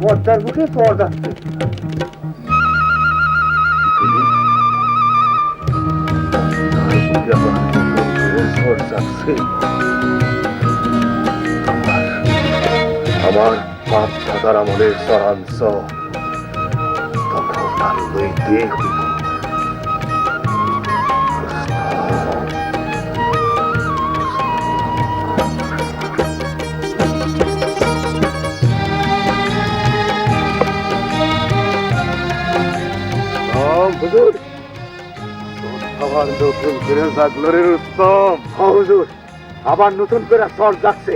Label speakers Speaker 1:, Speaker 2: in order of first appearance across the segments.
Speaker 1: পর্দার মুখে চর যাচ্ছে। আমার বাপ দাদার আমলের চরাংশ তখন আর লইতে হইল। আবার নতুন করে জাগলো রে রুস্তম। হুজুর, আবার নতুন করে চর যাচ্ছে।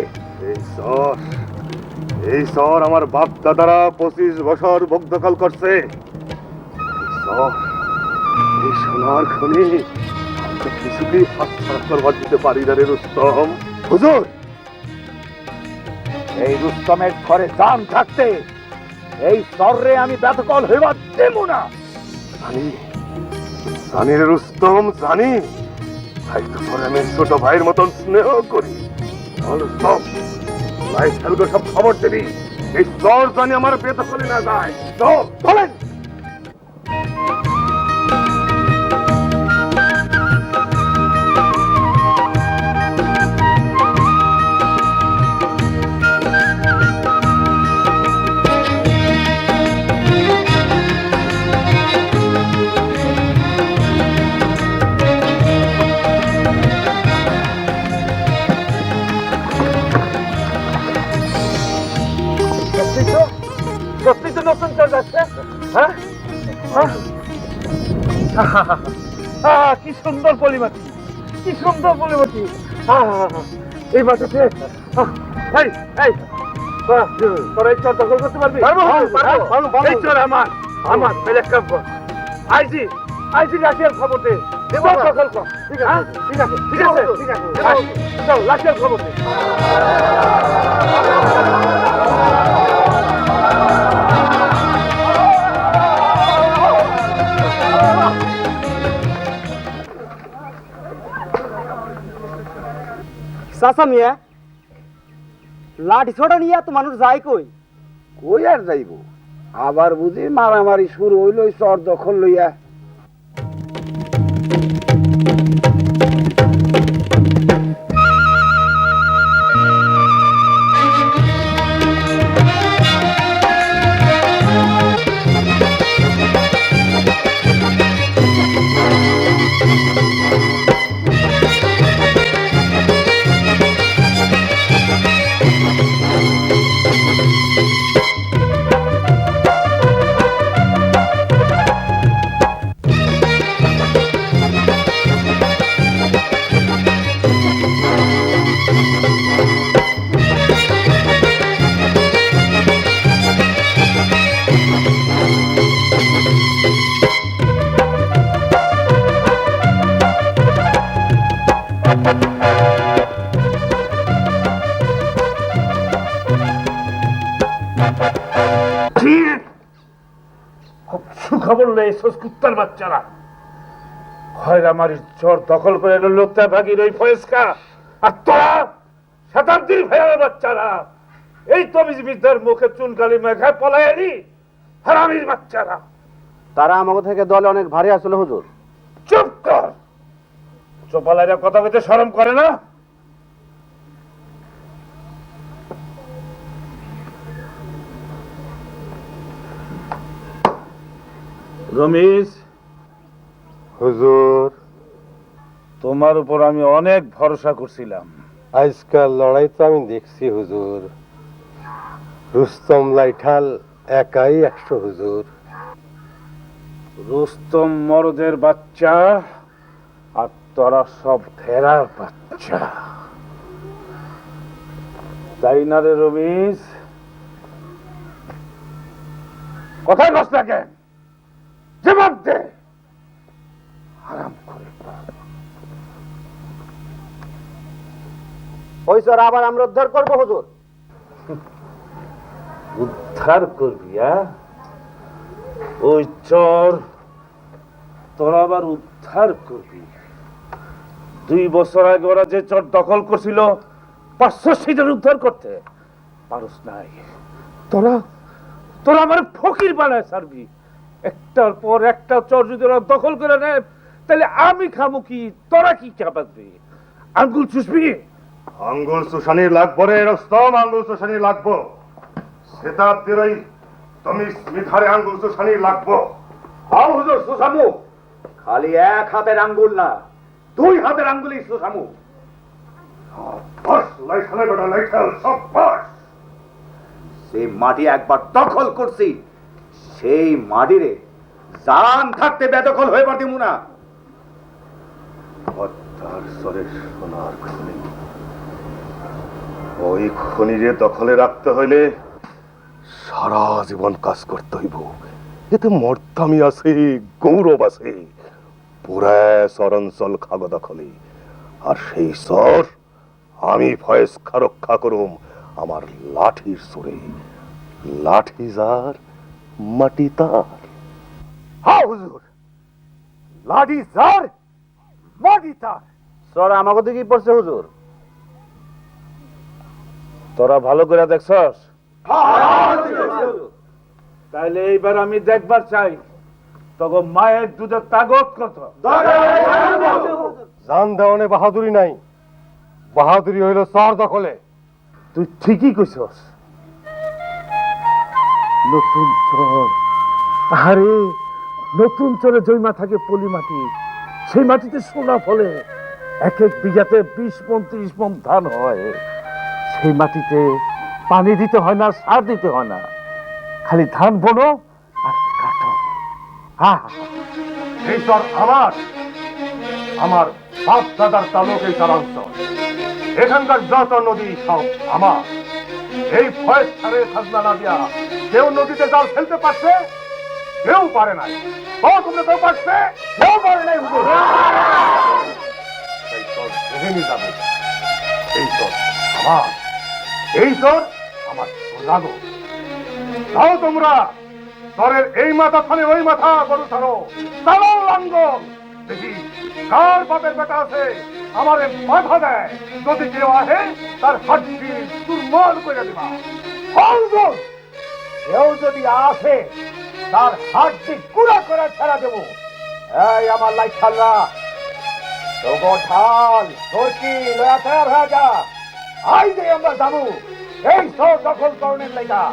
Speaker 1: এই চর আমার বাপ দাদারা 25 বছর ভোগ দখল করছে। এই সোনার খনি আমরা কিছুতেই হাতছাড়া করবার দিতে পারি না রে রুস্তম। হুজুর, এই রুস্তমের ঘরে জান থাকতে এই চরে আমি বেদখল হইবার দেব না। জানি রে রুস্তম, জানি। তাই তো তোর আমি ছোট ভাইয়ের মতন স্নেহ করি। রুস্তম, সব খবর দেবি এই চর জানি আমার বেদখলে না যায়। চলেন। কি সুন্দর পলিমাটি, কি সুন্দর পলিমাটি। এই মাটিতে তোরা এই চর দখল করতে পারবি? এই চর আমার, আমার আইজি লাঠিয়ার খবর দে। দখল কর। ঠিক আছে, ঠিক আছে, ঠিক আছে, ঠিক আছে। চল, লাঠিয়ার খবর দে।
Speaker 2: চাচা মিয়া, লাঠি ছোটা নিয়ে তো মানুষ যায় কই?
Speaker 1: কই আর যাইব? আবার বুঝি মারামারি শুরু হইল চর দখল লইয়া।
Speaker 3: সুখবর নেই কুত্তার বাচ্চারা। খয়রামারির চর দখল করে লোকটা ভাগির ওই ফয়েজকা, আর তোরা শতাব্দীর ভয়ার বাচ্চারা এই তমিজ বিদ্যার মুখে চুনকালি মেঘায় পলায় এলি। হারামির বাচ্চারা,
Speaker 2: তারা আমাকে থেকে দলে অনেক ভারী আসলে হুজুর।
Speaker 3: চুপ কর। চোপালাইরা কথা বলতে শরম করে না? রমেশ,
Speaker 1: হুজুর,
Speaker 3: তোমার উপর আমি অনেক ভরসা করছিলাম।
Speaker 1: আজকাল লড়াই তো আমি দেখছি হুজুর। রুস্তম লাইঠাল একাই 100 হুজুর।
Speaker 3: রুস্তম মরদের বাচ্চা আর তোরা সব ভেড়ার বাচ্চা, তাই না রে রমেশ? কথায় বস না কেন? জবাব দে। আরাম করে
Speaker 2: ওই চর আবার আমরা উদ্ধার করবো হুজুর।
Speaker 3: উদ্ধার করবি? ওই চর তোরা আবার উদ্ধার করবি? 2 বছর আগে ওরা যে চর দখল করছিল 500 সিটের উদ্ধার করতে, পারস নাই। তোরা তোরা আমার ফকির বানায় সারবি। একটার পর একটা চর যদি ওরা দখল করে নেয় তাহলে আমি খামু কি, তোরা কি চাপাবি? আঙ্গুল চুষবি?
Speaker 4: আঙ্গুল চুষানি লাগবো রে রস্তম, আঙ্গুল চুষানি লাগবো। শতাব্দীর ওই তুমি স্মিথারে আঙ্গুল চুষানি লাগবো।
Speaker 1: হাও হুজুর সুসামু, খালি এক হাতের আঙ্গুল না, দুই হাতের আঙ্গুলই সুসামু।
Speaker 4: বস লাইখানে বেটা লাইখাল সব বস।
Speaker 1: সেই মাটি একবার দখল করছি, সেই মাটিরে জান থাকতে বেদখল হয়ে পারতিমু না।
Speaker 4: হত্যার সরে সোনার খনি, ওই খনিরে দখলে রাখতে হইলে সারা জীবন কাজ করতে হইব। এতে মর্তামি আছে, গৌরব আছে। পুরা সরঞ্চল খাগ দখলে, আর সেই সর আমি ফয়েজখা রক্ষা করুম আমার লাঠির সুরে। লাঠি যার মাটি তার।
Speaker 1: হাও হুজুর, লাঠি যার মাটি তার।
Speaker 2: সর আমাকে দিকে পড়ছে হুজুর।
Speaker 3: তোরা ভালো করে দেখছস? তাইলে এইবার আমি দেখবার চাই তখন মায়ের দুধের তাগত কত।
Speaker 4: জান দেওয়ানে বাহাদুরি নাই, বাহাদুরি হইল সর দখলে।
Speaker 3: তুই ঠিকই কইছস। নতুন চর, আরে নতুন চরে জৈমা থাকে পলি মাটি, সেই মাটিতে সোনা ফলে। এক এক বিঘাতে 20 মণ 30 মণ ধান হয়। সেই মাটিতে পানি দিতে হয় না, সার দিতে হয় না, খালি ধান বোনো আর কাটো। হ্যাঁ,
Speaker 4: এই চর আমার, আমার বাপ দাদার তালুক এই চরাঞ্চল। এখানকার যত নদী সব আমার। এই ফয়েজ ছাড়ে খাজনা না দিয়া কেউ নদীতে জাল ফেলতে পারছে? কেউ পারে নাই। তোমরা কেউ পারছে? কেউ পারে নাই হুজুর। এই চর যেহেনি যাবে, এই চর আমার, এই চর আমার জাগো। যাও তোমরা, চরের এই মাথা থানে ওই মাথা গরু ছাড়ো, চালো লাঙ্গল। দেখি কার বাপের বেটা আছে আমারে মাথা দেয়। যদি কেউ আহে তার হাড্ডি চুরমার করে দিবা।
Speaker 1: হুজুর, কেউ যদি আসে তার হাড্ডি কুড়া করে ছেড়া দেবো। এই আমার লাইখালরা, তোগো ঢাল সরকি লয়া তৈয়ার হয়ে যা। আই যে আমরা যাবো এই সব দখল করণের লেগা।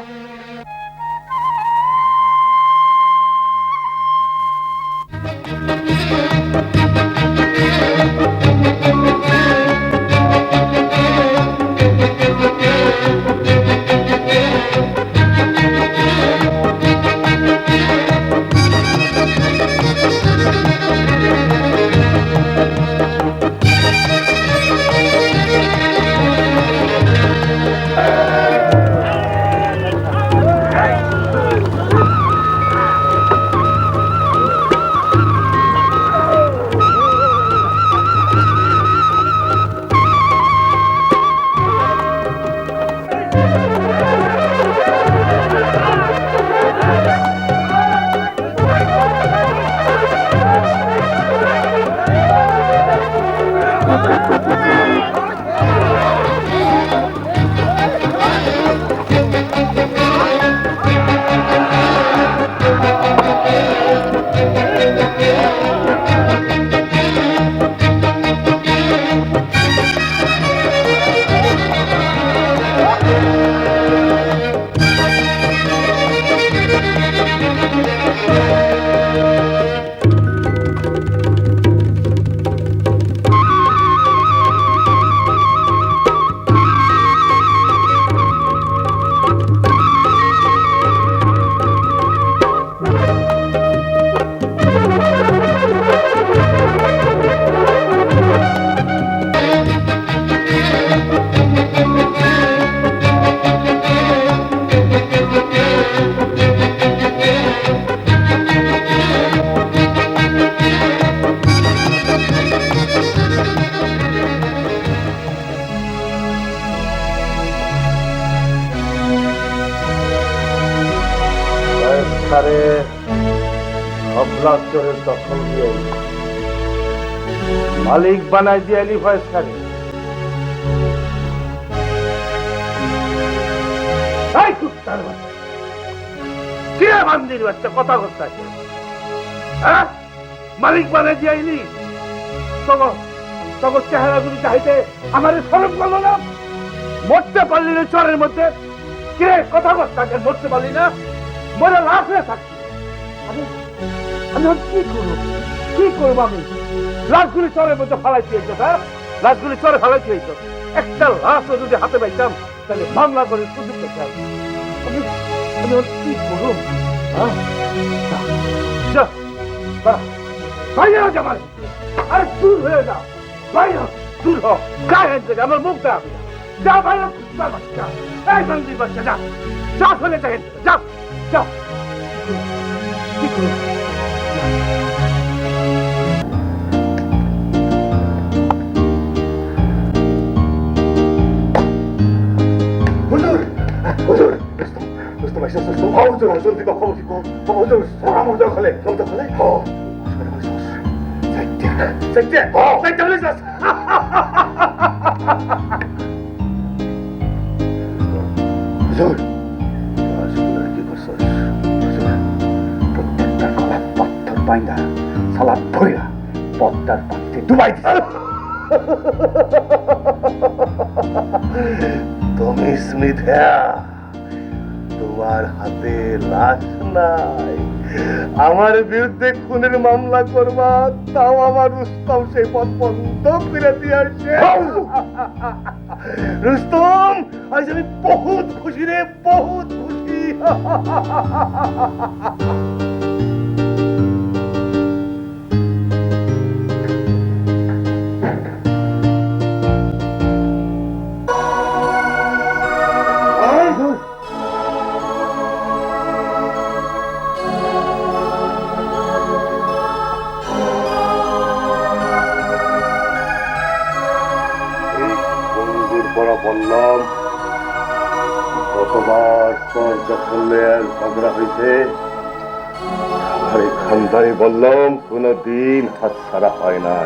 Speaker 3: সারে অবলাচরের দখল দিয়ে মালিক বানাই দিয়ে এলি ফয়েজ খালি। কুত্তার বাচ্চা কে বান্দির বাচ্চা কথা করতে হ্যাঁ মালিক মানে দিয়াইলি তখন তখন চেহারাগুলি চাইতে আমার সরব করলো না মরতে পারলি না চরের মধ্যে কে কথা করতে মরতে পারলি না মরে লাভ হয়ে থাকছি আমি কি করবো আমি লাশগুলি চরের মধ্যে ফালাই দিয়েছ হ্যাঁ লাশগুলি চরে ফালাই দিয়েছ একটা লাশও যদি হাতে পাইতাম তাহলে মামলা করে সুযোগ পেতাম আমি কি করবো হ্যাঁ বাইরে যাবার আরে দূর হয়ে যাও বাইরে দূর হ গায়ে থেকে আমার মুখ দেখাবি না যা বাইরে কুত্তার বাচ্চা এই বান্দির বাচ্চা যা যা চলে যাই যা যা কি করবো
Speaker 4: হুজুর রুস্তম এসে রুস্তম হুজুর জলদি তো খবর কি হুজুর সারা মজা খলে জলদি খলে সাইতে বলে যাস হুজুর আসলে কি করছস হুজুর প্রত্যেকটা গলা পাথর বাইন্দা সালাদ ধইরা পদ্মার পানিতে ডুবাই দিছ তুমি স্মিথা তোমার হাতে লাশ নাই আমার বিরুদ্ধে খুনের মামলা করবা তাও আমার রুস্তম সেই পথ বন্ধ করে দিয়ে আসছে রুস্তম আজ আমি বহুত খুশি রে বহুত খুশি বললাম কতবার তোর দখলে ঝগড়া হয়েছে আমার এই খানদানি বললাম কোনদিন হাত ছাড়া হয় না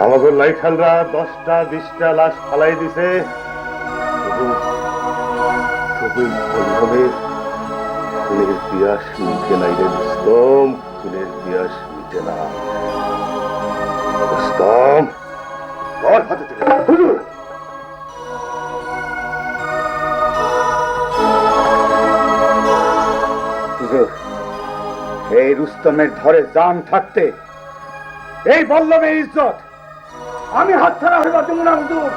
Speaker 4: আমাদের লাইখানরা 10টা 20টা লাশ ফালাই দিছে বললামের খুনের পিয়াস মিটে নাই রে রুস্তম খুনের পিয়াস মিটে না রুস্তম তোর হাতে থেকে হুজুর
Speaker 2: এই রুস্তমের ধরে জান থাকতে এই বল্লভের ইজ্জত আমি হাতছাড়া হইবার দেব না হুজুর।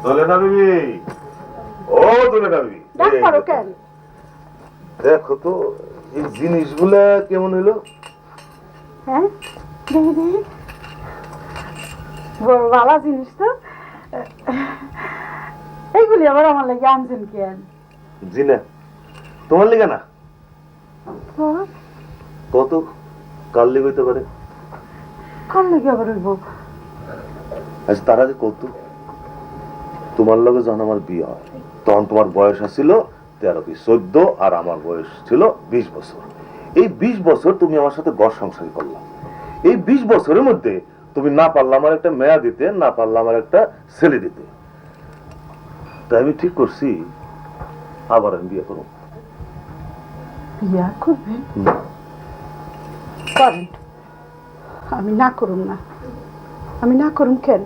Speaker 4: দোলেনা বিবি ও দোলেনা বিবি দেখো তো এই জিনিসগুলা কেমন হইলো
Speaker 5: হ্যাঁ দেখি দেখি বড় ভালো জিনিস তো এইগুলি আবার আমার লাগে আনছেন কেন
Speaker 4: জি না তোমার লেগে না কত কাল লেগে হইতে পারে
Speaker 5: কাল লাগে আবার হইব
Speaker 4: আচ্ছা তার আগে কত তোমার লগে যখন আমার বিয়ে হয় তখন তোমার বয়স ছিল 13 কি 14 আর আমার বয়স ছিল 20 বছর এই 20 বছর তুমি আমার সাথে ঘর সংসার করলা এই 20 বছরের মধ্যে তুমি না পারলা আমার একটা মেয়া দিতে না পারলা আমার একটা ছেলে দিতে তাই আমি ঠিক করছি আবার আমি বিয়ে করব
Speaker 5: বিয়া করবেন করেন আমি না করুম না আমি না করুম কেন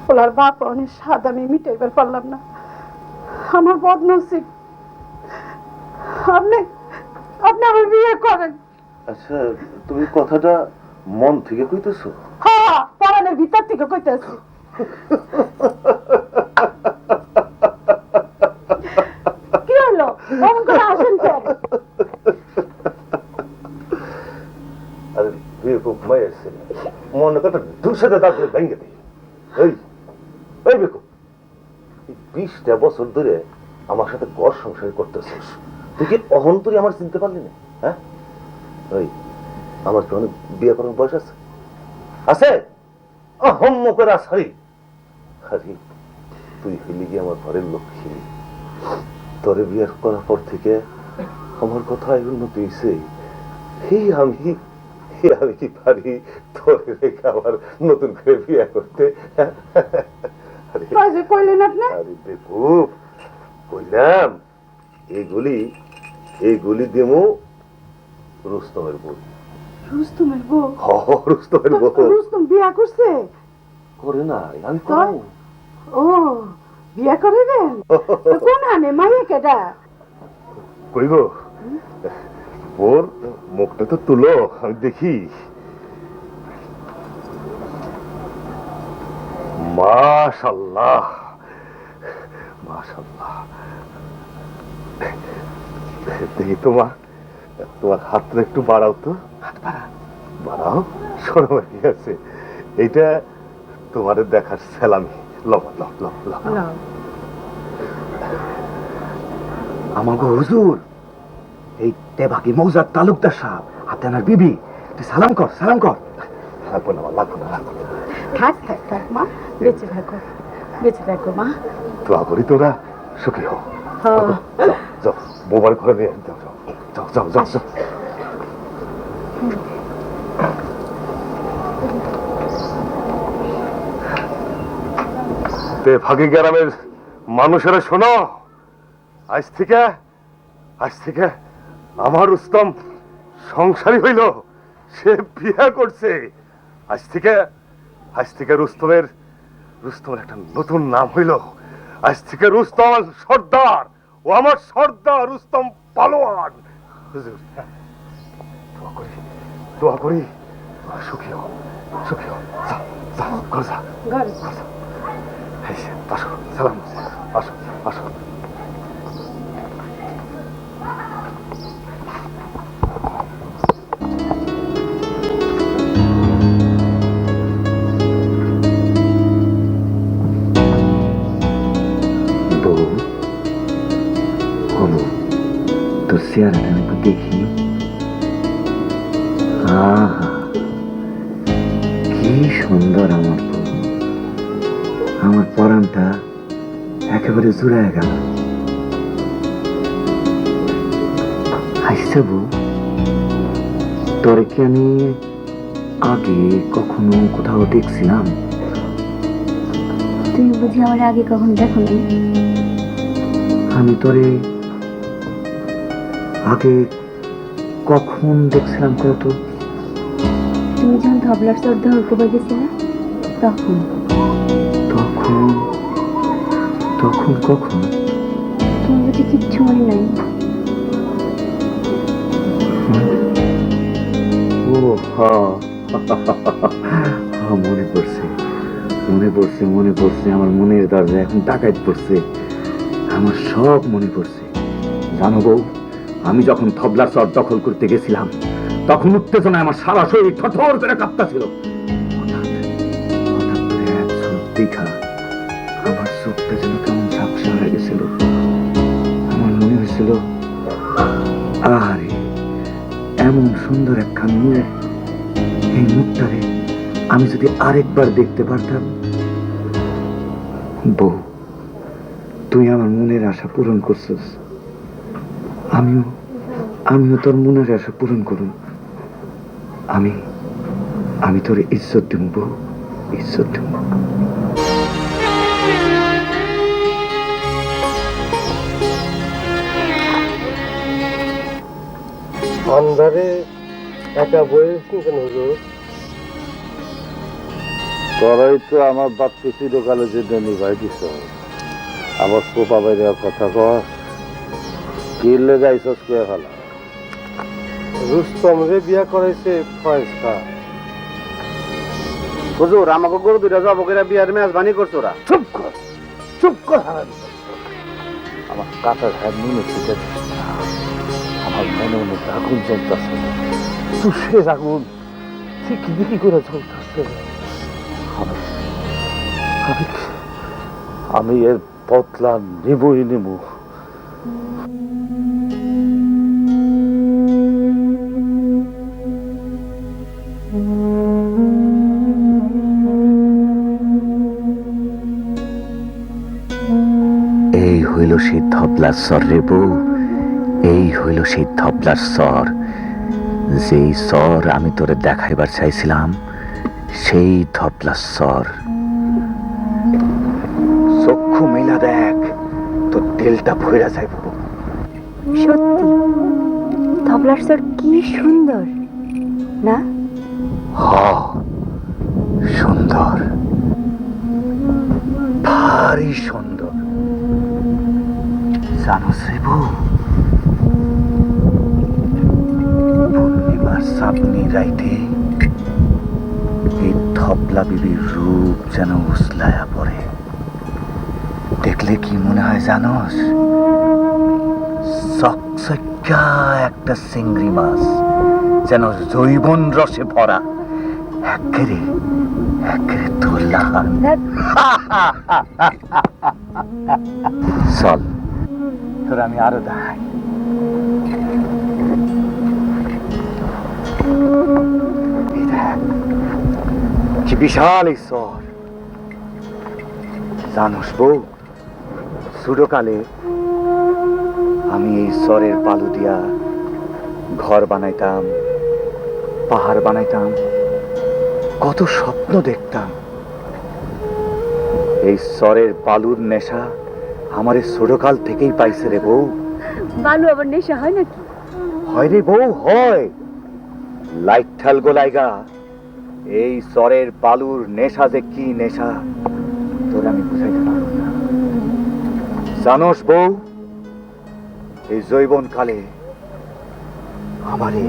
Speaker 5: ওলার বাপ অনেক স্বাদ আমি মিটাইবার পারলাম না আমার বদনসিব আপনি আপনি আমার বিয়ে করেন
Speaker 4: আচ্ছা তুমি কথাটা মন থেকে কইতেছো
Speaker 5: হ্যাঁ পরানের ভিতর থেকে কইতেছি কি হলো এমন করে আসেন কেন
Speaker 4: আরে বিয়ে খুব মায়ের ছেলে মনে কথা দুসাথে তাদের ভেঙে দিই এই এই বেকু 20টা বছর ধরে আমার সাথে ঘর সংসার করতেছিস তুই কি অহন্তরি আমার চিনতে পারলি না হ্যাঁ ওই আমার কি অনেক বিয়ে করার বয়স আছে আছে অহম্ম করে আসারি আরে তুই হইলি গিয়ে আমার ঘরের লক্ষ্মী তোরে বিয়ে করার পর থেকে আমার কথা উন্নতি হয়েছে আমি কি পারি তোর রেখে আবার নতুন করে বিয়ে করতে? আরে
Speaker 5: কাজে কইলেন আপনি?
Speaker 4: আরে বেকুব, কইলাম এইগুলি দেমু রুস্তমের বউ।
Speaker 5: রুস্তমের বউ?
Speaker 4: রুস্তমের বউ
Speaker 5: রুস্তম বিয়া করছে?
Speaker 4: করে না, আমি
Speaker 5: তাই? ও বিয়া করিবেন? কোন আনে মাইয়া কেডা?
Speaker 4: কই গো, ওর মুখটা তো তুলো, আমি দেখি। মাশাআল্লাহ, মাশাআল্লাহ। দেখি তোমার হাতটা একটু বাড়াও তো। হাত বাড়াও, শরম আছে। এইটা তোমার দেখার সালামি। লও লও লও লও।
Speaker 2: আমাগো হুজুর, এই তেবাকি মৌজার তালুকদার সাহেব আপনার বিবি, তুই সালাম কর।
Speaker 4: লাগবো না, লাগবো না।
Speaker 5: থাক মা, বেঁচে থাকো মা।
Speaker 4: দোয়া করি তোরা সুখী হও। যাও মোবাইল ঘরে নিয়ে যাও। ভাগী গ্রামের মানুষেরা শোনো, আজ থেকে আমার রুস্তম সংসারী হইল, সে বিয়ে করছে। আজ থেকে রুস্তমের একটা নতুন নাম হইল। আজ থেকে রুস্তম সর্দার, ও আমার সর্দার রুস্তম পালোয়ান। হুজুর, দোয়া করি সুখী হও। যা ঘরে যা। আসো, সালাম, আসো।
Speaker 2: তোর চেহারাটা একটু দেখি। কি সুন্দর আমার বউ, আমার পরানটা একেবারে জুড়ায় গেল। হাসছে বউ, তোরে কি আমি আগে কখনো কোথাও দেখছিলাম?
Speaker 6: তুমি বুঝি আমার আগে কখনো দেখো নাই?
Speaker 2: আমি তোরে আগে কখন দেখছিলাম কত?
Speaker 6: তুমি যখন ধবলার শ্রদ্ধা হইতে গেছিলে তখন।
Speaker 2: তখন কখন?
Speaker 6: তুমি বুঝি কিচ্ছু মনে নাই?
Speaker 2: ও হ্যাঁ, মনে পড়ছে। আমার মনের দরজা এখন ডাকাত পড়ছে। আমার সব মনে পড়ছে। জানো বউ, আমি যখন থবলার চর দখল করতে গেছিলাম, তখন উত্তেজনায় আমার সারা শরীর থরথর করে কাঁপতাছিল। হঠাৎ করে এক ঝলক দেখা আমার চোখটা যেন কেমন ঝাপসা হয়ে গেছিল। আমার মনে হয়েছিল, আরে এমন সুন্দর একখান মুখ, এই মুখটারে আমি যদি আরেকবার দেখতে পারতাম। বউ, তুই আমার মনের আশা পূরণ করছিস, আমিও তোর মনের আশা পূরণ করুন। আমি তোর ইজ্জত দিব বউ, ইজ্জত দিব।
Speaker 1: আন্ধারে একা বয়েছি কেন হুজুর?
Speaker 3: তোরাই তো আমার বাপকে চিরকালে যে নিভাই দিছ। আমার পোপা বাইরে কথা কর, কি লেগাইছস কে ফেলা?
Speaker 1: রুস্তম রে বিয়া করাইছে ফয়েজ খা।
Speaker 2: হুজুর, আমাকে গরু দুইটা জবকেরা বিয়ার মেজবানি করছো ওরা।
Speaker 3: চুপ কর হারামি। আমার কাটার হ্যাঁ মনে থেকে আমার মনে আগুন জ্বলতেছে, তুষের আগুন দিকি করে জ্বলতেছে। আমি এর বদলা নেবই নেব।
Speaker 2: এই হইল সেই ধবলার স্বর রে বউ, এই হইল সেই ধবলার স্বর, যেই স্বর আমি তোরে দেখাইবার চাইছিলাম সেই ধবলা স্বর। চক্ষু মেলা দেখ, তোর তেলটা ভইরা যাইব।
Speaker 6: সত্যি তবলার স্বর কি সুন্দর না?
Speaker 2: হ, সুন্দর, ভারী সুন্দর। জানোস রে বউ, পূর্ণিমার সাপনি রাইতে এই ধবলা বিবির রূপ যেন উসলায়া পড়ে। দেখলে কি মনে হয় জানোস? চকচকা একটা চিংড়ি মাছ, যেন জৈবন রসে ভরা, একেরে একেরে তোলান। চল তোর আমি আরো দেখাই। এই দেখ কি বিশাল এই স্বর। জানোস বউ, ছোটকালে আমি এই স্বরের পালু দিয়া ঘর বানাইতাম, পাহাড় বানাইতাম, কত স্বপ্ন দেখতাম। এই স্বরের বালুর নেশা আমারে ছোটকাল থেকেই পাইছে রে বউ।
Speaker 6: বালু আবার নেশা হয় নাকি?
Speaker 2: হয় রে বউ, হয়। লাইট ঠাল গোলাইগা এই স্বরের বালুর নেশা যে কি নেশা তোর আমি বুঝাইতে পারব না। জানোস বউ, এই যৌবন কালে আমারে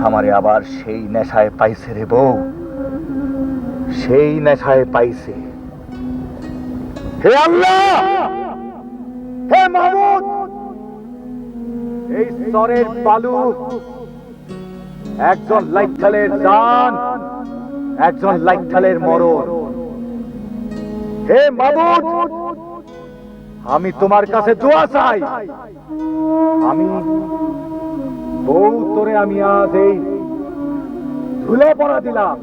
Speaker 2: আমারে আবার সেই নেশায় পাইছে রে বউ, সেই নেশায় পাইছে। হে আল্লাহ, হে মাহমুদ, এই স্তরের বালু একজন লাইঠালের জান, একজন লাইঠালের মরণ। হে মাহমুদ, আমি তোমার কাছে দোয়া চাই। আমি বউ তোরে আমি আজ এই ধুলে পড়া দিলাম।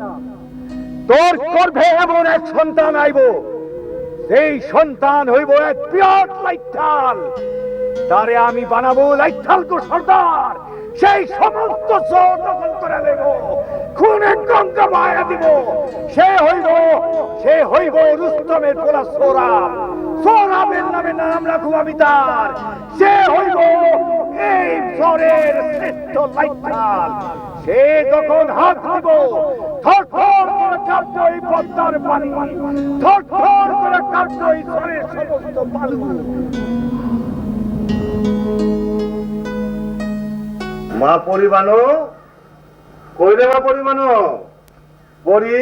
Speaker 2: তোর গর্ভে এমন এক সন্তান আইব, সেই সন্তান হইব এক বিরাট লাইঠাল। তারে আমি বানাবো লাইঠালকো সর্দার। সেই সমস্ত জোর দখল করে নেব, খুনে গঙ্গা বহায়া দিব। সে হইব রুস্তমের পোলা সোরাব। সোরাবের নামে নাম রাখুম আমি তার। সে হইব এই ঝড়ের শ্রেষ্ঠ লাইঠাল। সে যখন হাত দিব, থর থর করে কাঁপবে এই পদ্মার পানি, থর থর করে কাঁপবে এই ঝড়ের সমস্ত বালু।
Speaker 4: মা পরিবানো, কই রে মা পরিবানো? পরি,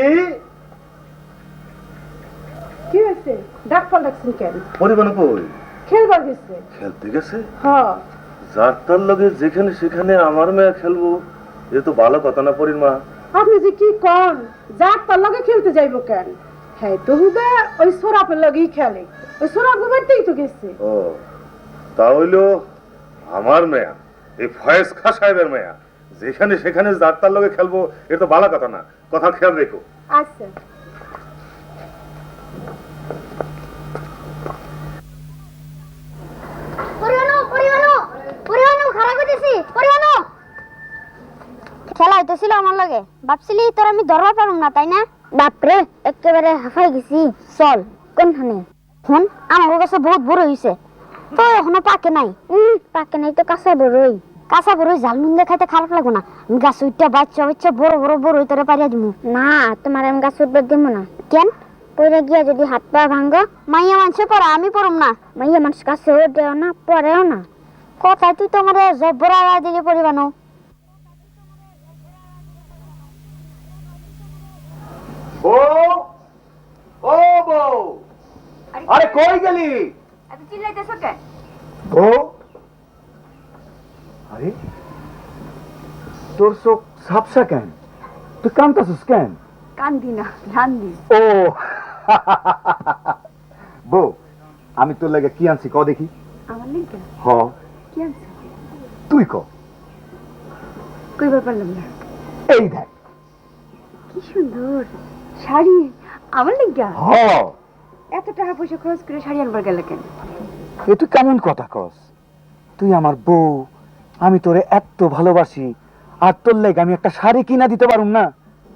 Speaker 5: কি হয়েছে? ডাক্তার ডাকছেন কেন?
Speaker 4: পরিবানো কই?
Speaker 5: খেলবার গেছে।
Speaker 4: খেলতে গেছে?
Speaker 5: হ্যাঁ।
Speaker 4: যার তার লগে যেখানে সেখানে আমার মেয়ে খেলবো, এ তো ভালো কথা না পরির মা।
Speaker 5: আপনি যে কি কন? যার তার লগে খেলতে যাইব কেন? হ্যাঁ তো হুদা ওই সোরাপের লগেই খেলে। ওই সোরাপ বাড়িতেই তো গেছে।
Speaker 4: ও, তা হইলো আমার মেয়া, এই ফয়েজ খা সাহেবের মেয়া, যেখানে সেখানে যার তার লগে খেলবো, এ তো ভালো কথা না। কথা খেয়াল রেখো।
Speaker 5: আচ্ছা।
Speaker 7: খেলা হইতেছিল আমার লগে, ভাবছিলি তোর আমি ধরবার পারুম না, তাই না? বাপরে, একেবারে হাফাই গেছি। চল কোনখানে ফোন, আমার কাছে বহুত বড় হইছে তো এখনো পাকে নাই। পাকে নাই তো কাঁচা বড়ই। কাঁচা বড়ই জাল নুন দিয়ে খাইতে খারাপ লাগো না? আমি গাছ উঠটা বাচ্চা বাচ্চা বড় বড় বড়ই তোরে পারিয়া দিব না। তোমার আমি গাছ উঠবে দিব না। কেন? পরে গিয়া যদি হাত পা ভাঙ্গ, মাইয়া মানুষে পড়া, আমি পড়ম না। মাইয়া মানুষ কাছে ওঠেও না, পড়েও না। কথায় তুই তো আমার জব্বরা দিলে পরিবানো।
Speaker 2: ও বউ, আরে কই গেলি?
Speaker 6: এত চিল্লাইতেছো কেন?
Speaker 2: বউ, আরে তোর চোখ ঝাপসা কেন? তুই কান্তাছিস কেন?
Speaker 6: কান্দি না, রান্দি।
Speaker 2: ও বউ, আমি তোর লাগে কি আনছি ক দেখি।
Speaker 6: আমার লিখা
Speaker 2: হ,
Speaker 6: কি আনছো?
Speaker 2: তুই ক।
Speaker 6: কইবার পারলাম না।
Speaker 2: এই দেখ
Speaker 6: কি সুন্দর শাড়ি, আমার লিখা।
Speaker 2: হ,
Speaker 6: এত টাকা পয়সা খরচ করে শাড়ি আনবার গেলে কেন?
Speaker 2: এ তুই কেমন কথা কস? তুই আমার বউ, আমি তোরে এত ভালোবাসি, আর তোর লেগে আমি একটা শাড়ি কিনা দিতে পারুম না?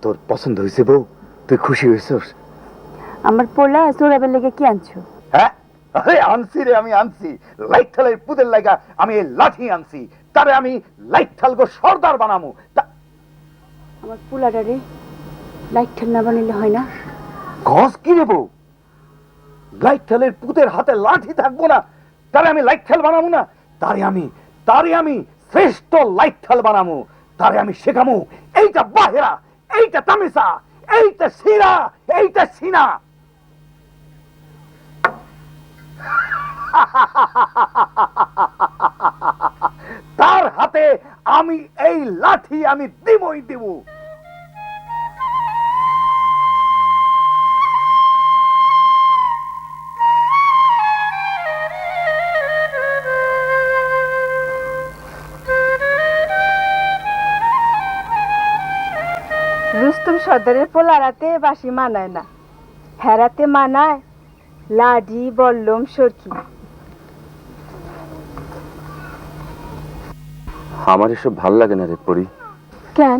Speaker 2: তোর পছন্দ হয়েছে বউ? তুই খুশি হয়েছিস?
Speaker 6: আমার পোলা সোরাবের লেগে কি আনছো?
Speaker 2: হ্যাঁ, আরে আনছি রে, আমি আনছি লাইট থালের পুদের লাগা। আমি এই লাঠি আনছি, তারে আমি লাইট থালগো সর্দার বানামু।
Speaker 6: আমার পোলাটারে লাইট ঠাল না বানাইলে হয় না?
Speaker 2: ঘস কি রে বউ? লাইট থালের পুতের হাতে লাঠি থাকবো না, তারে আমি লাইট থাল বানামু না? তারে আমি শ্রেষ্ঠ লাইট থাল বানামু। তারে আমি শেখামু এইটা বাহেরা, এইটা তামিসা, এইটা সিরা, এইটা সিনা। তার হাতে আমি এই লাঠি আমি দিবই দিব।
Speaker 5: রুস্তম সর্দারের পোলারাতে বাসি মানায় না, হেরাতে মানায় লাডি বল্লম সরকি।
Speaker 2: আমার এসব ভাল লাগে না রে পরি।
Speaker 6: কেন?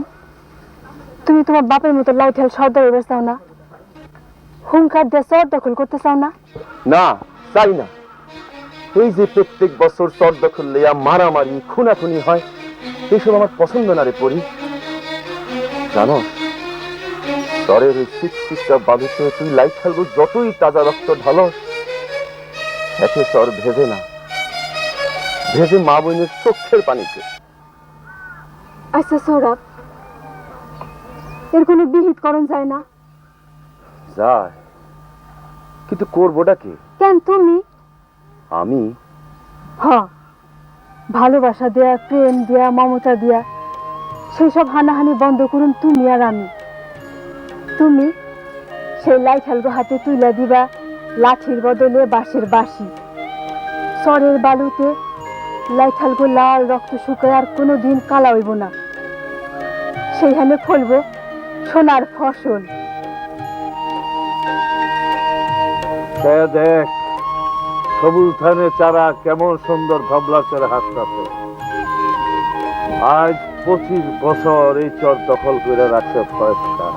Speaker 6: তুমি তোমার বাপের মতো লাইঠাল সর্দারের বেশ চাও না? হুঙ্কার দিয়ে চর দখল করতে চাও না?
Speaker 4: না, চাই না। এই যে প্রত্যেক বছর চর দখল লইয়া মারামারি খুনাখুনি হয়, এইসব আমার পছন্দ না রে পরি। জানো, চরের ওই সিকটা বাঁধেছে, তুই লাইট খেলবো যতই তাজা রক্ত ঢালস, এতে চর ভেজে না, ভেজে মা বোনের চোখের পানিতে।
Speaker 6: আচ্ছা সৌরভ, এর কোনো বিহিত করণ যায় না?
Speaker 4: যায়, কিন্তু করবোটা কি?
Speaker 6: কেন তুমি?
Speaker 4: আমি
Speaker 6: ভালোবাসা দেয়া, প্রেম দেয়া, মমতা দেয়া, সেই সব হানাহানি বন্ধ করুন তুমি আর আমি। তুমি সেই লাইঠালগো হাতে তুইলা দিবা লাঠির বদলে বাঁশের বাঁশি। চরের বালুতে লাইঠালগো লাল রক্ত শুকায় আর কোনোদিন কালা হইব না। সেইখানে ফলব সোনার ফসল।
Speaker 3: দেখ সবুজ ধানের চারা কেমন সুন্দর ধবলা চরে হাসতাছে। আজ 25 বছর এই চর দখল করে রাখছে ফয়েজকা,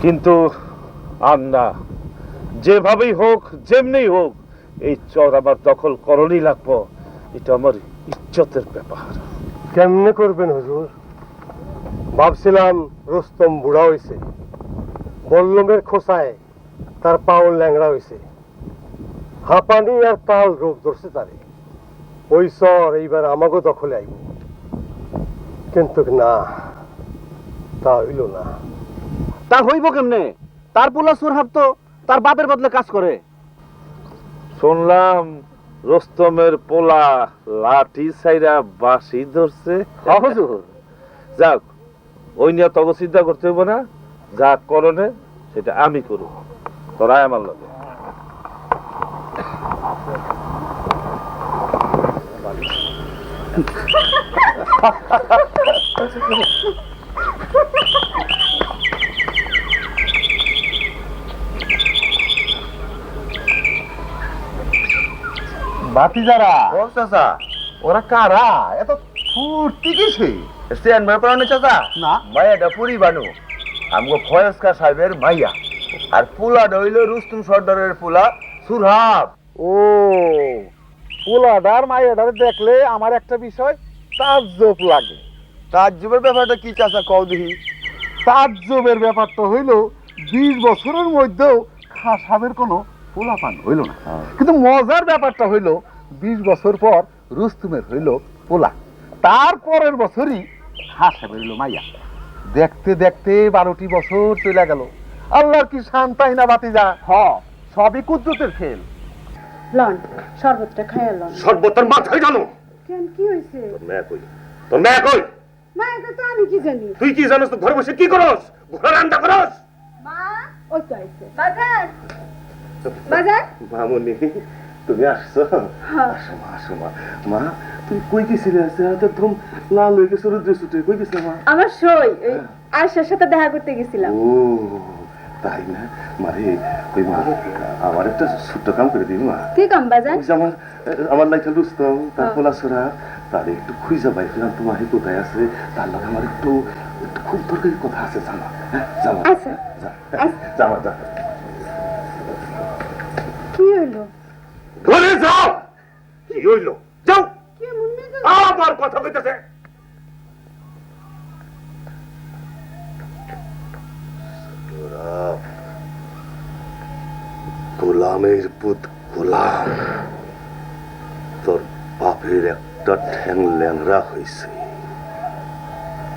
Speaker 3: কিন্তু আর না, যেভাবেই হোক যেমনি হোক এই চর আমার দখল করণই লাগবো। এটা আমার ইজ্জতের ব্যাপার।
Speaker 1: কেমনে করবেন হুজুর? ভাবছিলাম রুস্তম বুড়া হইছে, বল্লমের খোসায় তার পাউল ল্যাংড়া হইছে, হাঁপানি আর পাল রোগ ধরছে তারে। ওই চর এইবার আমাকে দখলে আইব, কিন্তু না, তা হইল না।
Speaker 2: তা হইব কেমনে? তার পোলা সুরহাব তো তার বাপের বদলে কাজ করে।
Speaker 3: শুনলাম রোস্তমের পোলা লাঠি ছাইরা বাঁশি ধরছে। যাক, ওই নিয়ে তবে চিন্তা করতে হইব না, যা করণে সেটা আমি করব, তোরাই আমার লাগে।
Speaker 1: ভাতিজারা,
Speaker 4: ওরা কারা এত ফুর্তি কিসে? চেয়ারম্যান পড়ানো চাচা না, মায়াটা পুরি বানু আমগো ফয়েজকা সাহেবের মাইয়া, আর পোলা হইল রুস্তম সর্দারের পোলা সুরহাব।
Speaker 1: ও পোলাদার মাইয়াদার দেখলে আমার একটা বিষয় তাজ্জব লাগে।
Speaker 4: তাজ্জুবের ব্যাপারটা কি চাচা কও দেখি?
Speaker 1: তাজ্জবের ব্যাপারটা হইল 20 বছরের মধ্যেও খাসাবের কোনো পোলাপান হইল না, কিন্তু মজার ব্যাপারটা হইল 20 বছর পর রুস্তুমের হইল পোলা, তারপরের বছরই খাসাবের হইল মাইয়া। দেখতে দেখতে 12টি বছর চলে গেল। আল্লাহর কি শান্তাই না ভাতিজা। সবই কুদরতের খেল।
Speaker 5: লন শরবতটা খাইয়া লন।
Speaker 4: সর্বতার মাথায় জানো
Speaker 5: কেন, কি হইছে?
Speaker 4: তোর মেয়ে কই? তোর মেয়ে কই?
Speaker 5: মা, এটা তো আমি কি জানি।
Speaker 4: তুই কি জানোস? তো ঘরে বসে কি করস? ঘোড়া রান্না করস?
Speaker 5: মা, ওই তো আইছে। বাজার বাজার।
Speaker 4: মামুনি, তুমি আসছো? আসো মা, আসো মা। মা, তুই কই গেছিলে? একদম লাল হয়ে গেছে রুদ্রে ছুটে। কই গেছে মা?
Speaker 5: আমার সই আয়সার সাথে দেখা করতে গেছিলাম।
Speaker 4: ও তাই না? মারে, ওই মা আমার একটা ছোট্ট কাম করে দিই মা।
Speaker 5: কি কাম বাজার?
Speaker 4: ওই যে আমার লাইটা রুস্তম, তার পোলা সোরা, তার একটু খুঁজে পাইছিলাম তোমার কোথায় আছে, তার লগে আমার একটু একটু খুব দরকারি কথা আছে, জামা। হ্যাঁ জামা,
Speaker 5: আচ্ছা
Speaker 4: জামা যা
Speaker 5: কি হইলো?
Speaker 4: ঘরে যাও। কি হইলো? যাও। আমার কথা কইতেছে। গোলামের পুত গোলাম, তোর বাপের একটা ঠ্যাং ল্যাংরা হয়েছে,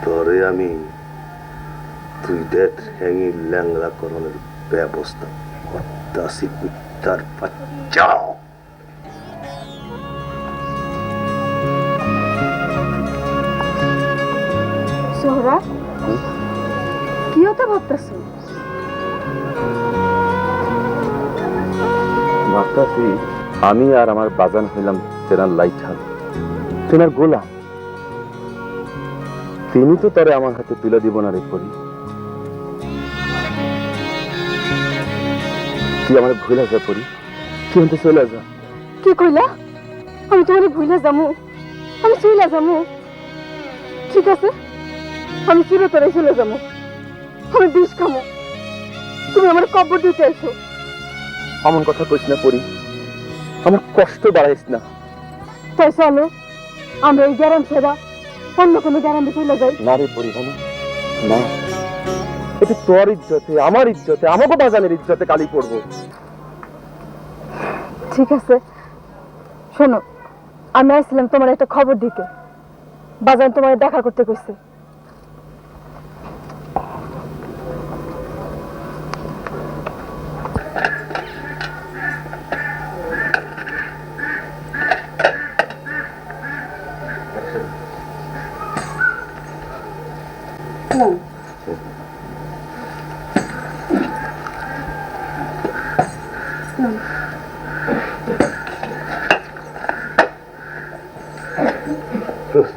Speaker 4: তরে আমি দুইটা ঠ্যাঙি ল্যাংরা করণের ব্যবস্থা করতেছি। কুত্তার বাচ্চা,
Speaker 6: সোহরা, কি হতে ভাবতেছো?
Speaker 2: ভাবতাছি আমি আর আমার বাজান হইলাম তেনার লাইঠাল, তেনার গোলাম। তিনি তো তারে আমার হাতে তুলে দিব না রে করি। তুই আমার ভুলে যা পড়ি, তুই আনতে চলে যা।
Speaker 6: কি কইলা? আমি তোমার ভুলে যাবো? আমি চলে যাবো? ঠিক আছে, আমি চিরতরে চলে যাবো। আমি বিষ খামো, তুমি আমার কবর দিতে এসো।
Speaker 2: এমন কথা কইস না পড়ি, আমার কষ্ট বাড়াইস না।
Speaker 6: তাই চলো আমরা এই গ্যারাম ছেড়া অন্য কোনো গ্যারামে চলে যাই।
Speaker 2: না রে পড়ি, না, এটা তোর ইজ্জতে, আমার ইজ্জতে, আমাকে বাজানের ইজ্জতে কালি পড়বো।
Speaker 6: ঠিক আছে, শোনো, আমি আসছিলাম তোমার একটা খবর দিতে। বাজান তোমার দেখা করতে কইছে।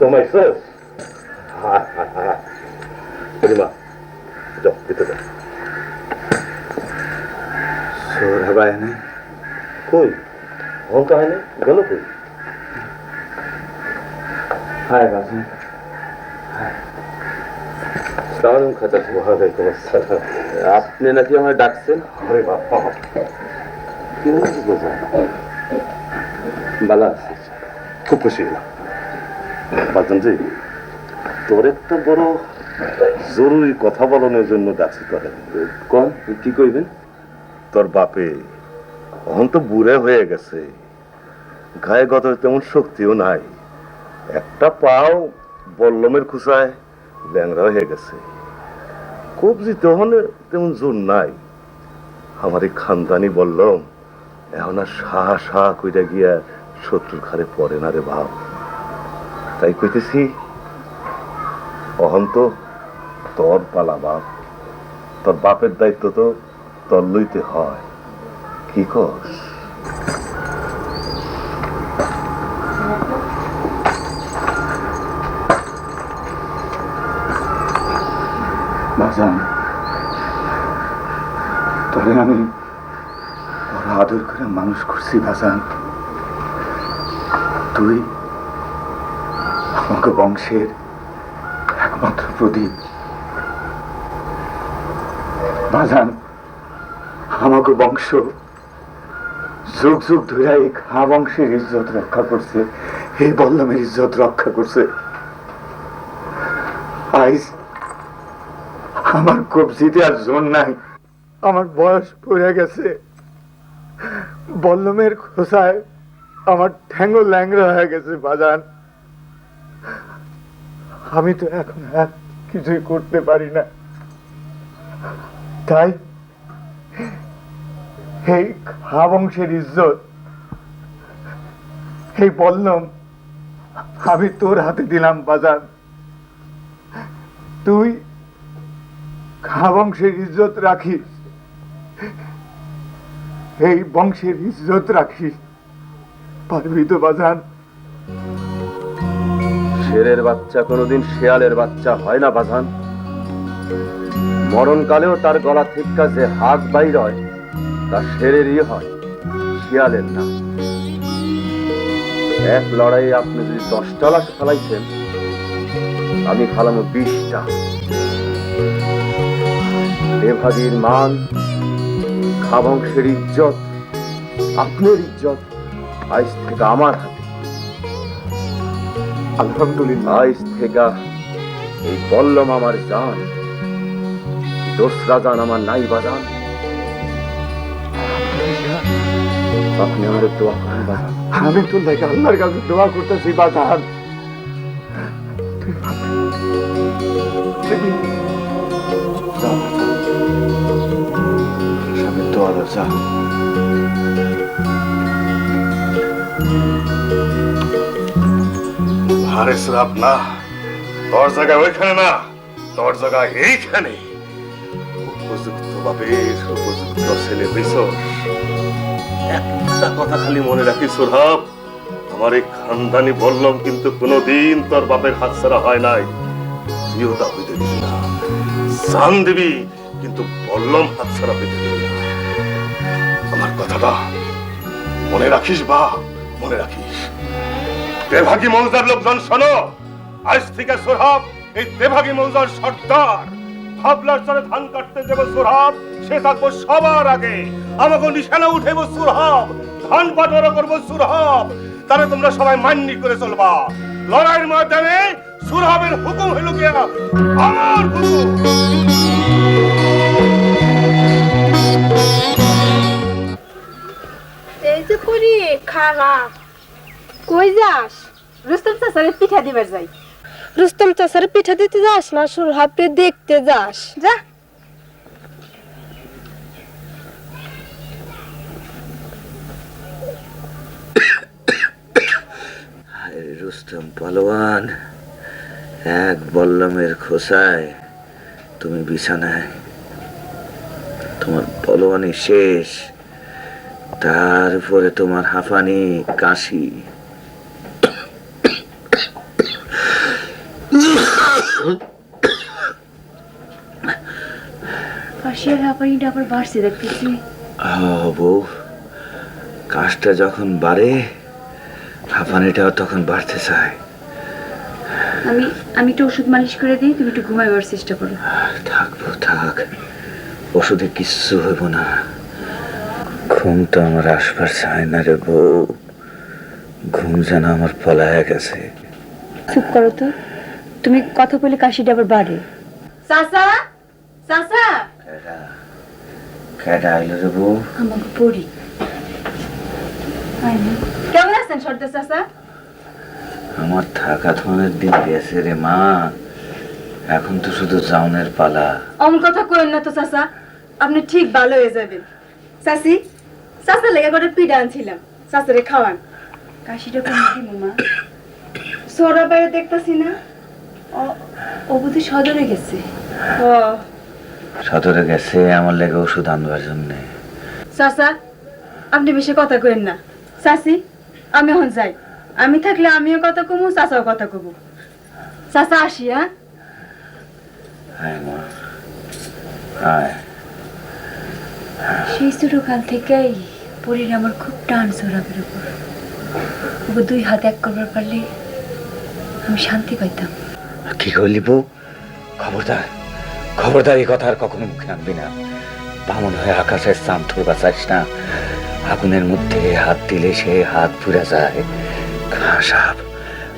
Speaker 4: তোমাইছস? পরিমা যাও, ভিতরে যাও।
Speaker 2: সোহরা ভাই নাই?
Speaker 4: কই অহংকার হয়নি, গেল কই?
Speaker 2: হায় বাজান,
Speaker 4: সালাম খাতা। ওয়ালাইকুম আসসালাম।
Speaker 2: আপনি নাকি আমায় ডাকছেন?
Speaker 4: আরে বাবা, কি হয়েছে বাজান?
Speaker 2: বালা আছে?
Speaker 4: খুব খুশি হলাম বাজান জি, তোর একটা বড় জরুরি কথা বলানোর জন্য ডাকছি তোরে।
Speaker 2: কোন, কি কইবেন?
Speaker 4: তোর বাপে অহন তো বুড়ে হয়ে গেছে, গায়ে গত তেমন শক্তিও নাই, একটা পাও বল্লমের খুসায় ল্যাংরা হয়ে গেছে, কবজি তখন তেমন জোর নাই। আমার এই খানদানি বললাম এখন আর সাহা সাহা কইরা গিয়া শত্রুর ঘাড়ে পড়ে না রে বাপ। তাই কইতেছি অহন তো তোর পালা বাপ, তোর বাপের দায়িত্ব তো তোর লইতে হয়। কি কস?
Speaker 2: বাজান, তোরে আমি বড় আদর করে মানুষ করছি বাজান। তুই আমাকে বংশের একমাত্র প্রদীপ বাজান। আমাকে বংশ যুগ যুগ ধরে এই খা বংশের ইজ্জত রক্ষা করছে, এই বল্লমের ইজ্জত রক্ষা করছে। আইস আমার কবজিতে আর জোর নাই, আমার বয়স পড়ে গেছে, বল্লমের খোসায় আমার ঠ্যাঙ্গো ল্যাংরা হয়ে গেছে বাজান। আমি তো এখন আর কিছুই করতে পারি না, তাই এই খা বংশের ইজ্জত, এই বল্লম আমি তোর হাতে দিলাম বাজান। তুই খা বংশের ইজ্জত রাখিস, এই বংশের ইজ্জত রাখিস, পারবি তো বাজান?
Speaker 8: শেরের বাচ্চা কোনোদিন শেয়ালের বাচ্চা হয় না বাজান। মরণকালেও তার গলা থেকে যে হাত বাইর হয় তা শেরেরই হয়, শিয়ালের না। এক লড়াইয়ে আপনি যদি 10টা লাশ ফালাইছেন, আমি ফালামো 20টা। তেভাগীর মান, খাবংশের ইজ্জত, আপনার ইজ্জত আজ থেকে আমার হাতে।
Speaker 2: আলহামদুলিল্লাহ।
Speaker 8: আজ থেকে এই বল্লম আমার জান, দোসরা জান আমার নাই বাজান। আপনি আমার দোয়া করেন বাজান।
Speaker 2: আমি তো দেখে আল্লাহর কাছে দোয়া করতেছি বাজান। সামনে দোয়া যা।
Speaker 4: আরে শ্রাপ না, তোর জায়গা ওইখানে না, তোর জায়গা এইখানে। উপযুক্ত বাপের উপযুক্ত ছেলে হইছ। একটা কথা খালি মনে রাখিস সোহাব, আমার এই খানদানি বললাম কিন্তু কোনোদিন তোর বাপের হাত ছাড়া হয় নাই। তুইও তা হইতে দিবি না, জান দিবি, কিন্তু বললাম হাত ছাড়া হইতে দিবি না। আমার কথাটা মনে রাখিস বা মনে রাখিস। তেভাগী মৌজার লোকজন শোনো, আজ থেকে সোহাব এই তেভাগী মৌজার সর্দার। ভাবলার চরে ধান কাটতে যাব সোহাব, সে থাকবো সবার আগে। আমাকে নিশানা উঠেব সোহাব, ধান বাটোয়ারা করবো সোহাব। তারে তোমরা সবাই মান্যি করে চলবা। লড়াইয়ের ময়দানে সোহাবের হুকুম হইল গিয়া আমার হুকুম।
Speaker 5: এই যে পুরি খালা, কই যাস? রুস্তম চাচারে পিঠা দিবার যাই। রুস্তম চাচারে পিঠা দিতে যাস না, সুরহাবকে দেখতে যাস? যা।
Speaker 2: রুস্তম পালোয়ান, এক বল্লমের খোসায় তুমি বিছানায়, তোমার পালোয়ানি শেষ। তার উপরে তোমার হাঁফানি, কাশি।
Speaker 6: কাশিয়ার হাঁপানিটা আবার বাড়ছে দেখতেছি।
Speaker 2: বউ, কাশটা যখন বাড়ে হাঁপানিটাও তখন বাড়তে চায়।
Speaker 6: আমি একটু ওষুধ মালিশ করে দিই, তুমি একটু ঘুমাইবার চেষ্টা করো।
Speaker 2: থাকবো, থাক, ওষুধে কিচ্ছু হইব না। ঘুম তো আমার আসবার চায় না রে বউ, ঘুম যেন আমার পলায় গেছে।
Speaker 6: চুপ করো তো, তুমি কথা বলে কাশিটা আবার বাড়ে। চাচা, চাচা,
Speaker 2: কেডা আইলো রে বউ?
Speaker 6: আমাকে পড়ি। কেমন আছেন সর্দার চাচা?
Speaker 2: আমার থাকা তো অনেক দিন গেছে রে মা, এখন তো শুধু জাউনের পালা।
Speaker 6: অমন কথা কইন না তো চাচা, আপনি ঠিক ভালো হয়ে যাবেন। চাচি, চাচা লেগে করে পিঠা আনছিলাম, চাচারে খাওয়ান। কাশিটা কমে দিল মা। সোরা বাইরে দেখতাছি না, ও বুঝি সদরে গেছে। ও
Speaker 2: সদরে গেছে আমার লেগে ওষুধ আনবার জন্যে।
Speaker 6: চাচা, আপনি বেশি কথা কইন না। চাচি, আমি এখন যাই। আমি থাকলে আমিও কথা কমু, চাচাও কথা কব। চাচা আসি। হ্যাঁ,
Speaker 2: আয় মা, আয়।
Speaker 6: সেই ছোটকাল থেকেই পরীর আমার খুব টান সোরাবের উপর। ওকে 2 হাত এক করবার পারলে আমি শান্তি পাইতাম।
Speaker 2: কি করলি বউ? খবরদার, খবরদার, এই কথা আর কখনো মুখে আনবি না। বামন হয়ে আকাশের চাঁদ ধরবা চাইস না। আগুনের মধ্যে হাত দিলে সে হাত পুড়ে যায়।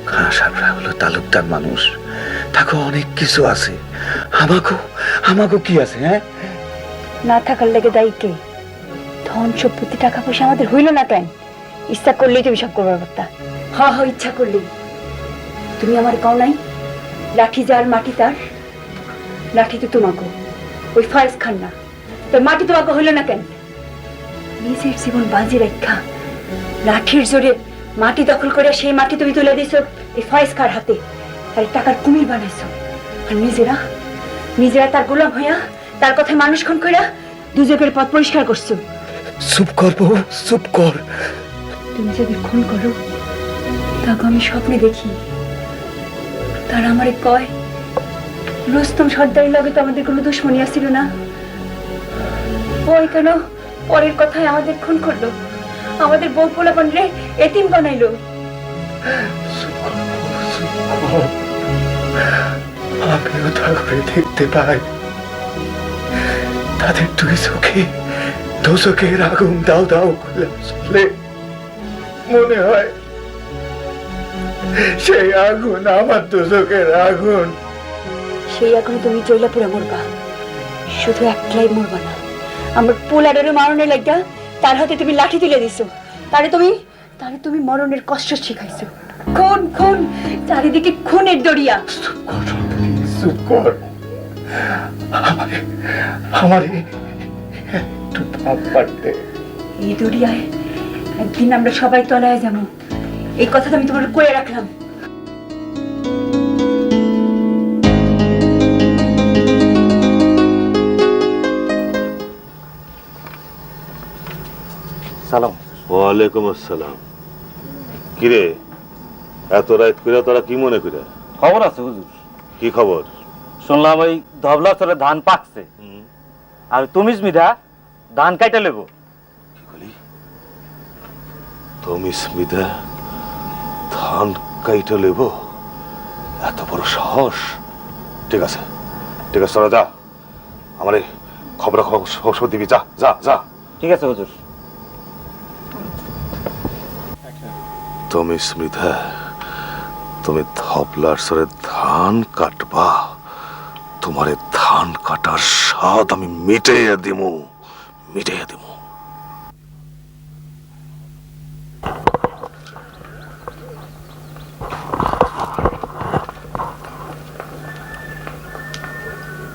Speaker 2: খাঁ সাহেবরা হলো তালুকদার মানুষ, তাকে অনেক কিছু আছে। আমাকেও কি আছে? হ্যাঁ,
Speaker 6: না থাকার লেগে দায়ী কে? ধন সম্পত্তি টাকা পয়সা আমাদের হইল না কেন? ইচ্ছা করলেই তুমি সব করবার পারতা। হ হ, ইচ্ছা করলেই। তুমি আমার কও নাই, লাঠি যার মাটি তার। লাঠি তো তোমাকে, ওই ফয়েজ খান না। তো মাটি তোমাকে হইল না কেন? নিজের জীবন বাজি রেখা লাঠির জোরে মাটি দখল করে সেই মাটি তুমি তুলে দিছো এই ফয়েজ খার হাতে, আর টাকার কুমির বানাইছো। আর নিজেরা তার গোলাম হইয়া তার কথায় মানুষ খুন কইরা দুজকের পথ পরিষ্কার করছো।
Speaker 2: চুপ কর বউ, চুপ কর।
Speaker 6: তুমি যাদের খুন করো তাকে আমি স্বপ্নে দেখি, তারা আমারে কয় রুস্তম সর্দারের লগে তো আমাদের কোনো দুশ্মনী আসছিল না, ওই কেন পরের কথায় আমাদের খুন করলো, আমাদের বউ পোলাপান রে এতিম বানাইলো।
Speaker 1: আমিও তা করে দেখতে পাই তাদের দুই চোখে দোচকের আগুন দাও দাও করে চলে। মনে হয় সেই আগুন আমার দোচকের আগুন।
Speaker 6: সেই আগুনে তুমি জ্বলা পুরা মরবা, শুধু একলাই মরবা না, আমার পোলারেরও মারণের লাগা তার হাতে তুমি লাঠি তুলে দিছো, তারে তুমি মরণের কষ্ট শিখাইছো। খুন খুন চারিদিকে খুনের দরিয়া।
Speaker 1: চুপ কর, আমারে একটু ভাব পারতে।
Speaker 6: এই দরিয়ায় একদিন আমরা সবাই তলায় যাবো, এই কথাটা আমি তোমার কয়ে রাখলাম।
Speaker 4: সালাম। ওয়ালাইকুম আসসালাম। কিরে এত রাত করে তোরা কি মনে করে?
Speaker 9: খবর আছে হুজুর।
Speaker 4: কি খবর?
Speaker 9: শুনলাম ওই ধবলা চরে ধান পাকছে, আর তুমি স্মিতা ধান কাইটা লেবো।
Speaker 4: কি বলি? তুমি স্মিতা ধান কাইটা লেব? এত বড় সাহস! ঠিক আছে ঠিক আছে, তোরা যা, আমারে খবর খবর দিবি। যা যা যা।
Speaker 9: ঠিক আছে হুজুর।
Speaker 4: তুমি স্মিতা, তুমি ধবলার সরে ধান কাটবা, তোমার ধান কাটার স্বাদ আমি মিটাইয়া দিমু।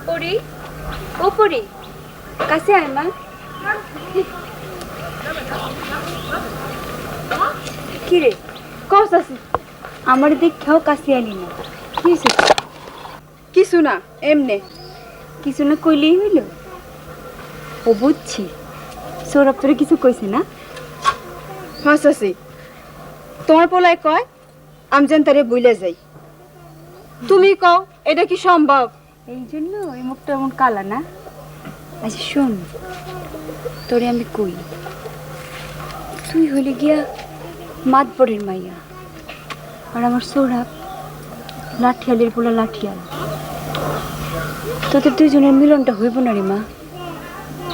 Speaker 5: পরি, ও পরি, কাছে আয় মা। কি রে কস আছে? আমার দেখাও কাছে আলি না। কিছু না, এমনে কিছু না কইলেই হইল। ও বুঝছি, সৌরভ তোরে কিছু কইছে না? হাসি তোমার পোলায় কয় আমি যেন তারে বইলে যাই, তুমি কও এটা কি সম্ভব? এই জন্য ওই মুখটা এমন কালা না। আচ্ছা শোন, তোরে আমি কই, তুই হইলে গিয়া মাতবরের মাইয়া, আর আমার সৌরভ লাঠিয়ালের পোলা লাঠিয়াল। তোদের দুইজনের মিলনটা হইব না রে মা।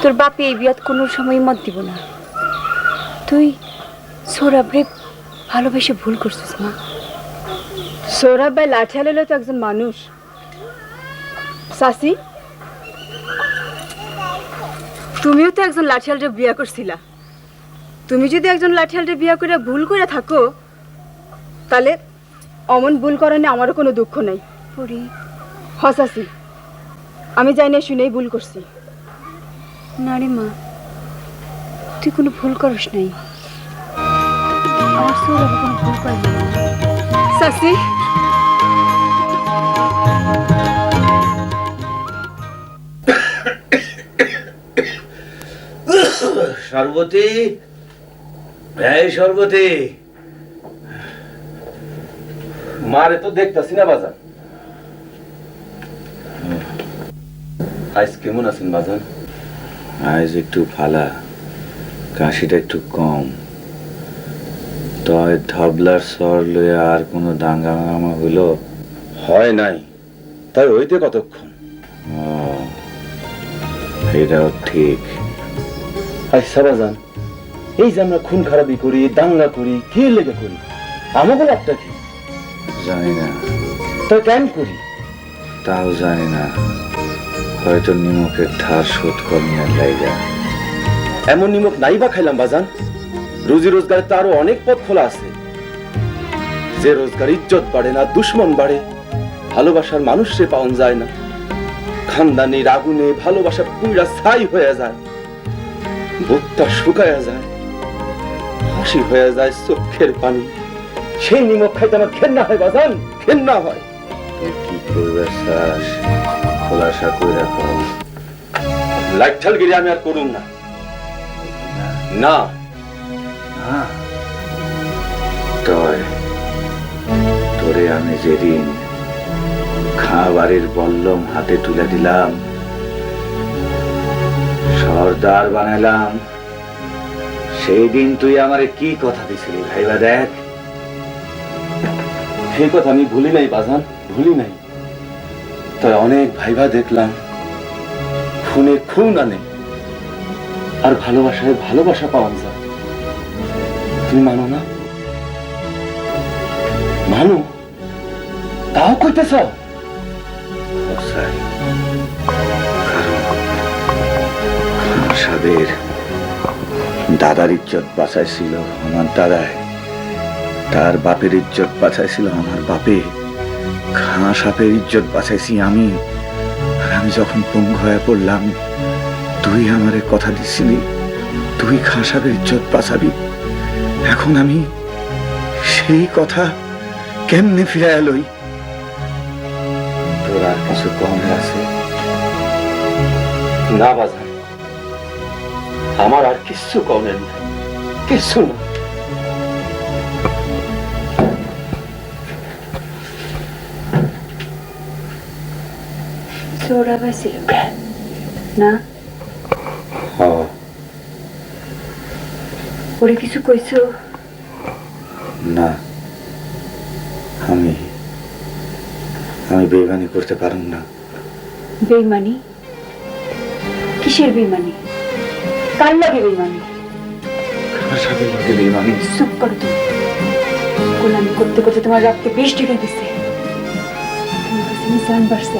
Speaker 5: তোর বাপি এই বিয়াত কোনো সময় মত দিব না। তুই সৌরভ রে ভালোবেসে ভুল করছিস মা। সৌরভ ভাই লাঠিয়াল হলো তো একজন মানুষ। সাসি, তুমিও তো একজন লাঠিয়ালরে বিয়া করছিলা। তুমি যদি একজন লাঠিয়ালরে বিয়া করে ভুল করে থাকো, তাহলে অমন ভুল করণে আমারও কোনো দুঃখ নাই। পরি হসাসি, আমি জানি না শুনেই ভুল করছি। না রে মা, তুই কোনো ভুল করিস নাই। আমার সৌরভ কোনো ভুল করেনি। সাসি,
Speaker 2: সর্বতী, এই সর্বতী,
Speaker 8: মারে তো দেখতাছি না বাজান। আজ কেমন আছেন বাজান?
Speaker 2: আজ একটু ফালা, কাশিটা একটু কম। তয় ধবলার স্বর লইয়া আর কোনো দাঙ্গামামা হইল?
Speaker 8: হয় নাই, তাই হইতে কতক্ষণ?
Speaker 2: ও, এটাও ঠিক।
Speaker 8: আচ্ছা বাজান, এই যে আমরা খুন খারাপি করি, দাঙ্গা করি, কে লেগে করি? আমাকে একটা কি
Speaker 2: জানি না,
Speaker 8: তাই কেন করি?
Speaker 2: তাও জানি না। হয়তো নিমকের ধার শোধ কমিয়ার লাইগা।
Speaker 8: এমন নিমক নাই বা খাইলাম বাজান? রুজি রোজগারে তো আরো অনেক পথ খোলা আছে। যে রোজগার ইজ্জত বাড়ে না, দুশ্মন বাড়ে, ভালোবাসার মানুষে পাওয়া যায় না। খানদানির আগুনে ভালোবাসা পুরা ছাই হয়ে যায়, বুকটা শুকায়া যায়, হাসি হয়ে যায় চোখের পানি। সেই নিমক খাইতে আমার ঘেন্না হয় বাজান, ঘেন্না হয়।
Speaker 2: তুই কি করবে চাস? খোলাসা কইরা কও।
Speaker 8: লাইঠালগিরি আমি আর করুম না। না
Speaker 2: না, তয় তোরে আমি যেদিন খাবারের বল্লম হাতে তুলে দিলাম, সর্দার বানাইলাম, সেই দিন তুই আমারে কি কথা দিছিলি ভাইবা দেখ।
Speaker 8: সেই কথা আমি ভুলি নাই বাজান, ভুলি নাই। তাই অনেক ভাইবা দেখলাম খুনে খুন আনে আর ভালোবাসায় ভালোবাসা পাওয়া যায়। তুমি মানো না? মানো? তাও কইতেছ?
Speaker 2: সাদের দাদার ইজ্জত বাঁচাইছিল আমার দাদায়, তার বাপের ইজ্জত বাঁচাইছিল আমার বাপে, খাঁ সাপের ইজ্জত বাঁচাইছি আমি। আর আমি যখন পঙ্গু হয়ে পড়লাম, তুই আমারে কথা দিছিলি তুই খাঁ সাপের ইজ্জত বাঁচাবি। এখন আমি সেই কথা কেমনে ফিরাইয়া লই?
Speaker 8: তোর আর কিছু কম আছে? না বাজান, আমার আর কিচ্ছু কমের নাই, কিচ্ছু না।
Speaker 5: চোরা পাইছিল না? ওরে কিছু কইছো?
Speaker 2: না, আমি বেইমানি করতে পারুম না।
Speaker 5: বেইমানি? কিসের বেইমানি? কার লাগে বেইমানি?
Speaker 2: খাঁ সাপের লোকে বেইমানি।
Speaker 5: চুপ করো তুমি। গোলামি করতে করতে তোমার রক্তে বিষ ঢেকে গেছে। তোমার কাছে আমি জান বাড়ছে।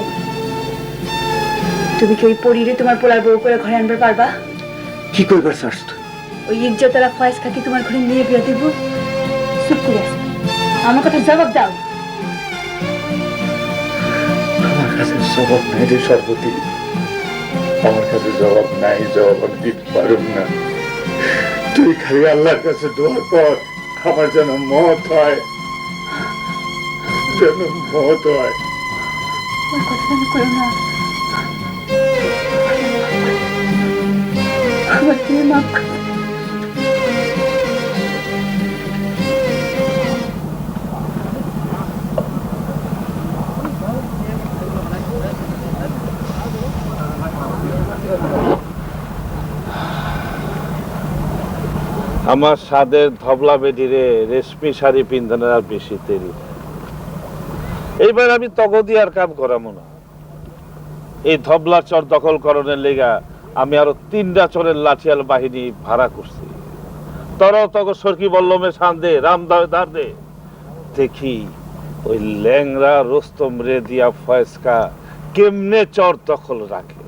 Speaker 5: তুমি কি ওই পরীরে তোমার পোলার বউ করে ঘরে আনবার পারবা?
Speaker 2: কি করবার চাস তুই?
Speaker 5: ওই ইজ্জতরা ফয়েজ খাকি তোমার ঘরে নিয়ে বিয়ে দিব? চুপ করে আছো, আমার কথা জবাব দাও।
Speaker 2: আমার কাছে জবাব নাই রে সর্বতী, আমার কাছে জবাব নাই, জবাব আমি দিতে পারুম না। তুই খালি আল্লাহর কাছে দোয়া কর আমার যেন মত হয়, যেন মত হয়।
Speaker 5: ওর কথা তুমি করো না, আমার তুমি মাফ করো।
Speaker 3: আমার সাদের ধবলা বেডিরে রেশমি শাড়ি পিন্ধানোর আর বেশি দেরি। এইবার আমি তগদি আর কাম করামো না। এই ধবলা চর দখল করণের লেগা আমি আরো 3টা চরের লাঠিয়াল বাহিনী ভাড়া করছি। তগ সরকি বল্লমে সান্দে রামদাওয়ে ধার দে, দেখি ওই ল্যাংরা রোস্তম রে দিয়া ফয়েজকা কেমনে চর দখল রাখে।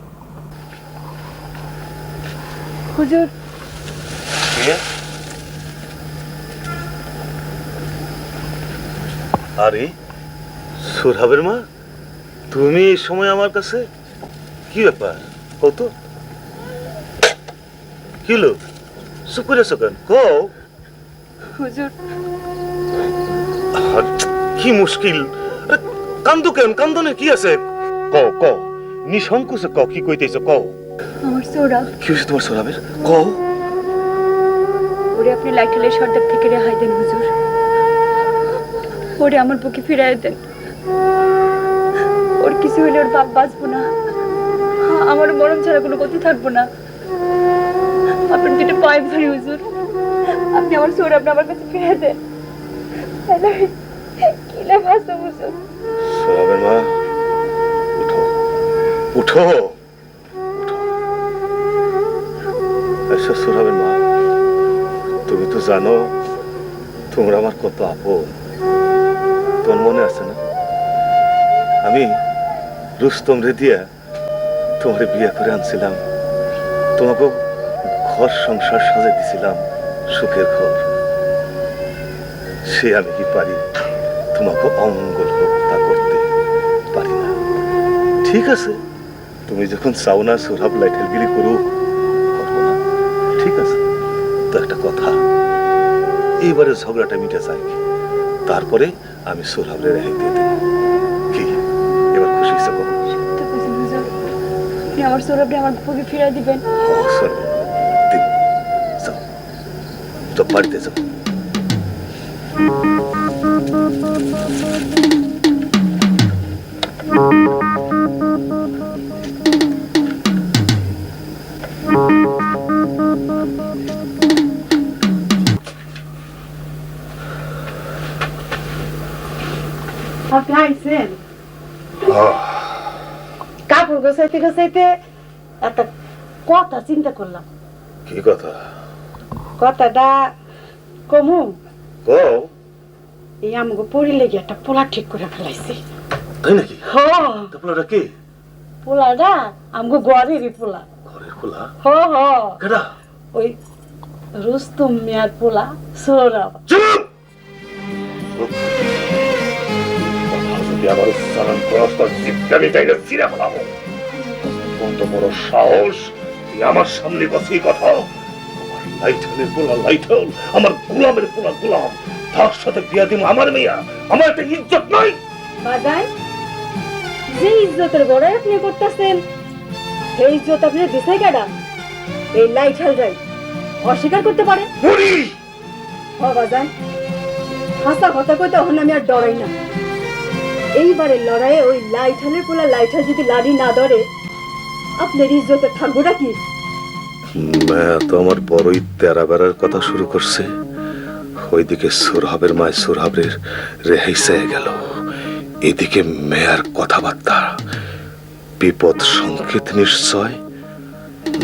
Speaker 5: হুজুর,
Speaker 4: আরে সুরহাবের মা, তুমি এই সময় আমার কাছে? কি ব্যাপার কত? কি লোক চুপ করে আছো কেন? কও।
Speaker 5: হুজুর,
Speaker 4: কি মুশকিল? কান্দো কেন? কান্দনে কি আছে? কও কও, নিঃসংকোচে কও, কি কইতেছো কও।
Speaker 5: আমার সৌরভ।
Speaker 4: কি হয়েছে তোমার সুরহাবের? কও।
Speaker 5: ওরে আপনি লাইটালের সর্দার থেকে রেহাই দেন হুজুর। ওরে আমার বুকে ফিরাই দেন। ওর কিছু হলে ওর বাপ বাঁচবো না, আমার মরণ ছাড়া কোনো গতি থাকবো না। আপনার দুটো পায়ে ধরি হুজুর, আপনি আমার সৌরভ আমার কাছে ফিরে দেন। কিলে ভাসো হুজুর।
Speaker 4: সুরহাবের মা, উঠো উঠো উঠো। আচ্ছা সুরহাবের মা, তুমি তো জানো তোমরা আমার কত আপন। তোমার মনে আছে না, আমি রুস্তম রে দিয়া তোমারে বিয়ে করে আনছিলাম, তোমাকে ঘর সংসার সাজাই দিছিলাম, সুখের ঘর। সে আমি কি পারি তোমাকে অমঙ্গল হত্যা করতে? পারি না। ঠিক আছে, তুমি যখন চাও না সুরহাব লাইঠালগিরি করুক, করবো না। ঠিক আছে, তো একটা কথা, এইবারে ঝগড়াটা মিটে যায়, তারপরে আমি সুরহাবরে রেহাই দিয়ে দেব। কি এবার খুশি হয়েছে?
Speaker 5: আপনি আমার সৌরভে আমার বুকে ফিরাই দিবেন।
Speaker 4: যাও বাড়িতে যাও।
Speaker 6: আপনি আইছেন কাপড় গোছাইতে গোছাইতে একটা কথা চিন্তা করলাম।
Speaker 4: কি কথা?
Speaker 6: কথাটা কমু
Speaker 4: কও।
Speaker 6: এই আমাকে পড়ি লেগে একটা পোলা ঠিক করে ফেলাইছি।
Speaker 4: তাই নাকি?
Speaker 6: হ
Speaker 4: তোমরা কি
Speaker 6: পোলাটা আমাকে ঘরেরই পোলা।
Speaker 4: ঘরের খোলা?
Speaker 6: হ হ
Speaker 4: কেডা?
Speaker 6: ওই রুস্তম মিয়ার পোলা সৌরভ।
Speaker 4: চুপ! যদি আমার উচ্চারণ করস তোর জিভটা মিটাইলে ছিঁড়ে ফেলাবো। কত বড় সাহস তুই আমার সামনে বসে কথা। আমার লাইঠালের পোলা লাইঠাল, আমার গোলামের পোলা গোলাম, তার সাথে বিয়া দিব আমার মেয়া। আমার একটা ইজ্জত নাই।
Speaker 6: বাজাই যে ইজ্জতের বড়াই আপনি করতেছেন সেই ইজ্জত আপনি দিছে কেডা? এই লাইঠাল যাই অস্বীকার করতে পারে?
Speaker 4: বুড়ি!
Speaker 6: হ বাজাই হাসা কথা কইতে হন আমি আর ডরাই না। এইবারের লড়াইয়ে ওই লাইঠালের পোলা লাইঠাল যদি লাড়ি না ধরে আপনার ইজ্জতের থাকবোটা কি?
Speaker 4: মেয়া তো আমার বড়ই তেরা বেড়ার কথা শুরু করছে। ওইদিকে সুরহাবের মায় সুরহাবের রেহাই চেয়ে গেল, এদিকে মেয়ার কথাবার্তা। বিপদ সংকেত নিশ্চয়।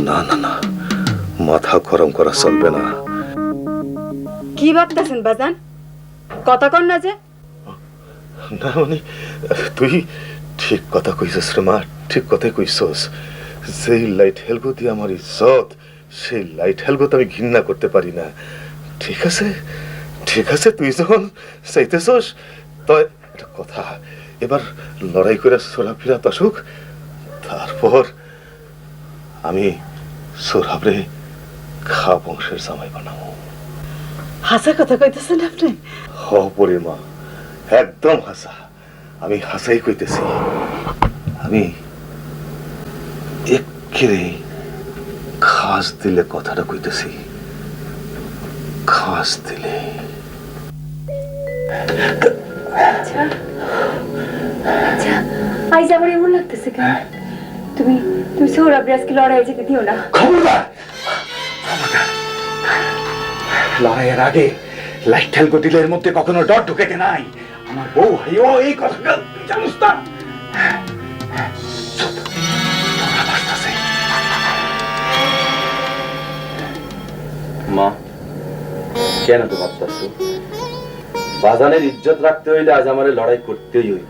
Speaker 4: না না না, মাথা গরম করা চলবে না।
Speaker 6: কি ভাবতেছেন বাজান? কথা কন না যে।
Speaker 4: না মানে তুই ঠিক কথা কইছস রে মা, ঠিক কথাই কইছস। যেই লাইট হেলগো দিয়ে আমার ইজ্জত, সেই লাইট হেলগো তো আমি ঘৃণা করতে পারি না। ঠিক আছে ঠিক আছে, তুই যখন চাইতেছস তো একটা কথা, এবার লড়াই করে সোরাফিরা তসুক, তারপর আমি সোরাবরে খা বংশের জামাই বানাবো।
Speaker 6: হাসা কথা কইতেছেন আপনি?
Speaker 4: হ পরে মা, একদম হাসা। আমি হাসাই কইতেছি। আমি একেরে খাস দিলে কথাটা কইতেছি, খাস দিলে।
Speaker 6: আচ্ছা আচ্ছা, আইজ আমার এমন লাগতেছে কেন? তুমি তুমি সৌরভ আজকে লড়াই যেতে দিও না।
Speaker 2: খবরদার! খবরদার! লড়াইয়ের আগে লাইঠাল গটিলের মধ্যে কখনো ডর ঢুকেতে নাই। আমার বউ ভাই ও এই কথাটা তুই জানিস না?
Speaker 8: মা, কেন তো ভাবতেছ? বাজানের ইজ্জত রাখতে হইলে আজ আমারে লড়াই করতেই হইব।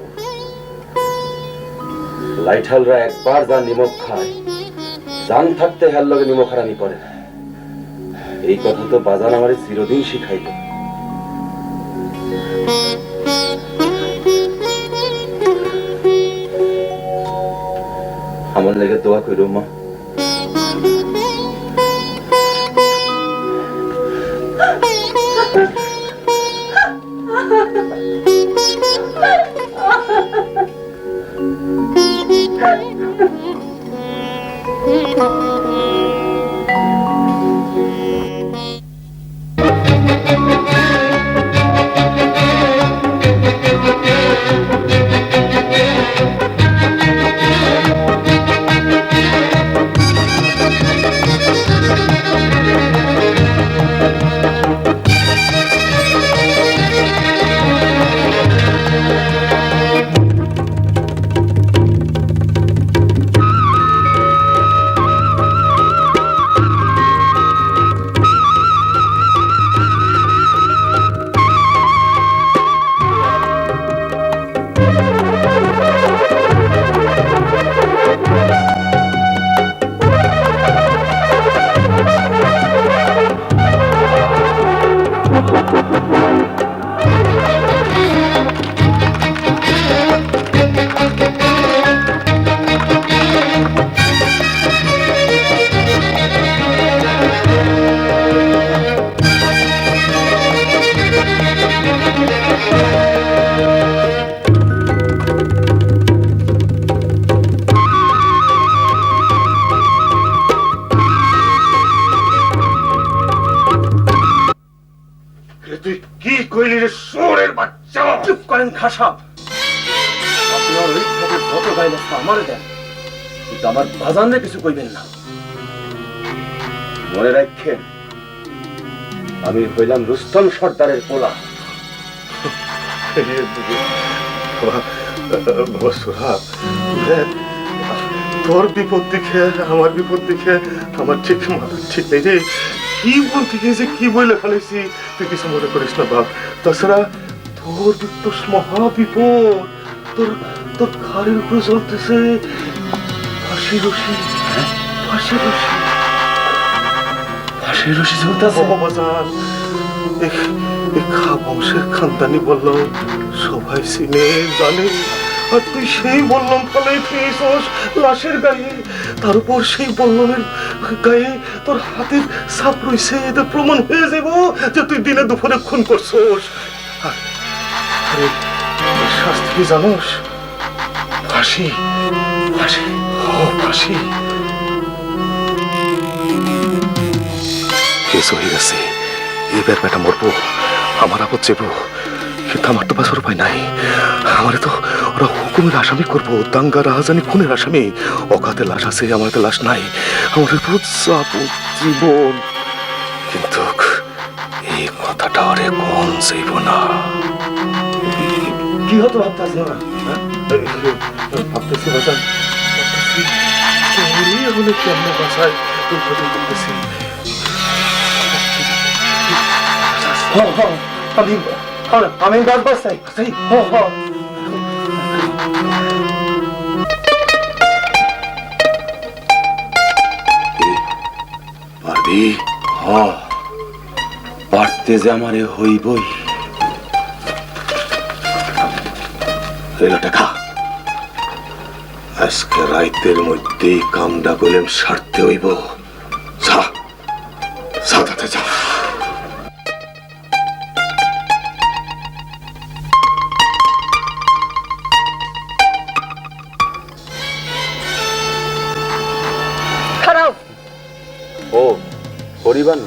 Speaker 8: লাইঠালরা একবার যা নিমক খায়, জান থাকতে হের লগে নিমক হারামি করে। এই কথা তো বাজান আমারে চিরদিন শিখাইল। আমার লেগে দোয়া কইরো মা।
Speaker 4: তুই কি কইলি রে সোরের বাচ্চা?
Speaker 2: চুপ করেন খাসা। আপনার ওই ভাবে কত গাইলে আমারে দেন, কিন্তু আমার বাজানরে কিছু কইবেন না।
Speaker 8: মনে রাখেন, আমি হইলাম রুস্তম সর্দারের পোলা।
Speaker 4: বাবা সোহাগ, দেখ, তোর বিপদ দেখে আমার বিপদ দেখে আমার ঠিক মাথা ঠিক নেই রে। কি বলতে গিয়েছে কি বলে ফেলেছি, তুই কিছু মনে করিস না বাপ। তাছাড়া তোর মহা বিপদ, তোর তোর ঘরের উপরে চলতেছে ফাঁসি রশি, ফাঁসি রশি, ফাঁসি রশি চলতেছে বাবা জান। বংশের খানদানি বললাম সবাই চিনে জানে, আর তুই সেই বললাম ফলে খেয়েছস লাশের গায়ে, তার উপর সেই বল্লমের গায়ে তোর হাতের ছাপ রয়েছে, এতে প্রমাণ হয়ে যাব যে তুই দিনে দুপুরে খুন করছস। আরে শাস্তি কি জানোস? ফাঁসি, ফাঁসি, ও ফাঁসি। কেস হয়ে গেছে, এই ব্যাপারটা মরবো, আমার আপদ চেপো, কিন্তু আমার তো বাঁচার উপায় নাই। আমারে তো ওরা হুকুমের আসামি করবো, দাঙ্গা রাহাজানি খুনের আসামি। অকাতে লাশ আছে, আমার তো লাশ নাই, আমার জীবন। কিন্তু এই কথাটা আরে কোন যাইব না। কি হতো ভাবতেছ না? ভাবতেছি বাঁচান, হলে কেমন বাঁচায় তোর কথা করতেছি। আমি গাছ বাঁচাই,
Speaker 8: পারবি? পারতে যে আমারে হইবই।
Speaker 4: টাকা আজকে রাইতের মধ্যেই কামটা বলেম সারতে হইব। যা যা তাতে যা।
Speaker 8: ও পরিবার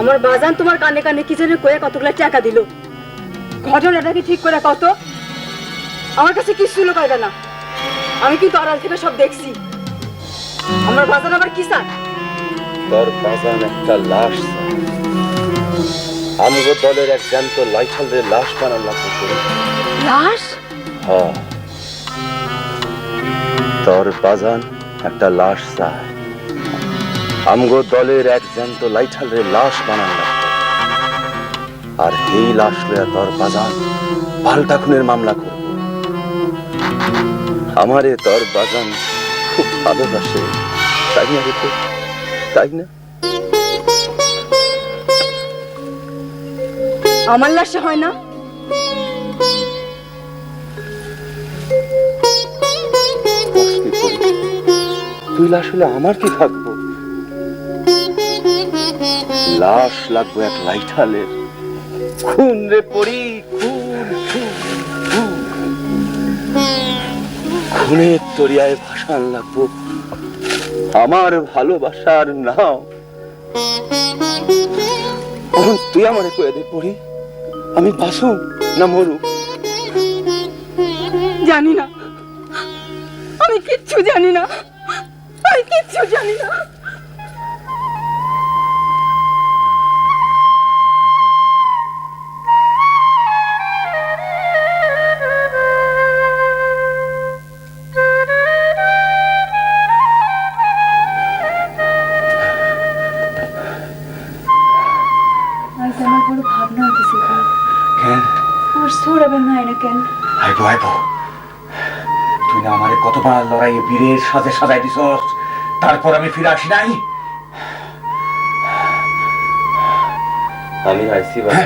Speaker 6: আমার বাজান তোমার কানে কানে কি যেন কয়ে কতগুলা টাকা দিল, ঘটনাটা কি ঠিক করে কত? আমার কাছে কিছু লুকাইবে না, আমি কিন্তু আড়াল থেকে সব দেখছি। আমার বাজান আবার কি চায়?
Speaker 8: তোর বাজান একটা লাশ, আমগো দলের এক জ্যান্ত লাইঠালের লাশ বানান লাগবে।
Speaker 6: লাশ?
Speaker 8: হ্যাঁ, তোর বাজান একটা লাশ চায়, আমগো দলের এক জ্যান্ত লাইঠালের লাশ বানান লাগবে। আর এই লাশ লইয়া তোর বাজান পাল্টা খুনের মামলা করব। আমারে তোর বাজান খুব ভালোবাসে, তাই না রে? তাই না?
Speaker 6: আমার লাশে হয় না?
Speaker 8: তুই লাশ হলে আমার কি থাকবো? লাশ লাগবো এক লাইঠালের। খুন রে পড়ি, খুন, খুন, খুন। খুনের তরিয়ায় ভাসান লাগবো আমার ভালোবাসার নাম। তুই আমারে কয়ে দে পড়ি, আমি বাঁচু না মরু?
Speaker 6: জানি না, আমি কিচ্ছু জানি না, আমি কিচ্ছু জানি না। আমার বড় ভাবনা হইতেছে।
Speaker 2: কেন?
Speaker 6: আমার সোর আবার নাই না কেন?
Speaker 2: আইবো আইবো, তুই না আমারে কতবার লড়াই বীরের সাজে সাজাই দিছস, তারপর আমি ফিরে আসি নাই।
Speaker 8: আমি আইসি বাবা।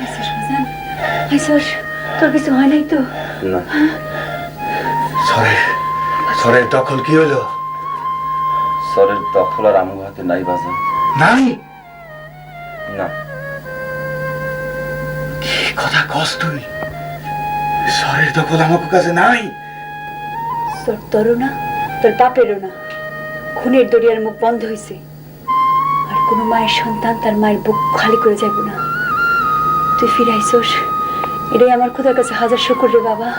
Speaker 6: আইসোস বাজান, আইসোস, তোর কিছু হয় নাই তো?
Speaker 8: না।
Speaker 2: সরের দখল কি হলো?
Speaker 8: সরের দখল আর আমগো হাতে নাই বাজান।
Speaker 2: নাই?
Speaker 8: না।
Speaker 2: কি কথা কস তুই? সরের দখল আমার কাছে নাই?
Speaker 6: তোর তোরও না, তোর বাপেরও না। খুনের দরিয়ার মুখ বন্ধ হয়েছে, আর কোনো মায়ের সন্তান তার মায়ের বুক খালি করে যাইব না। তুই ফিরে আইসোস, এটাই আমার খোদার কাছে হাজার শুকর রে বাবা।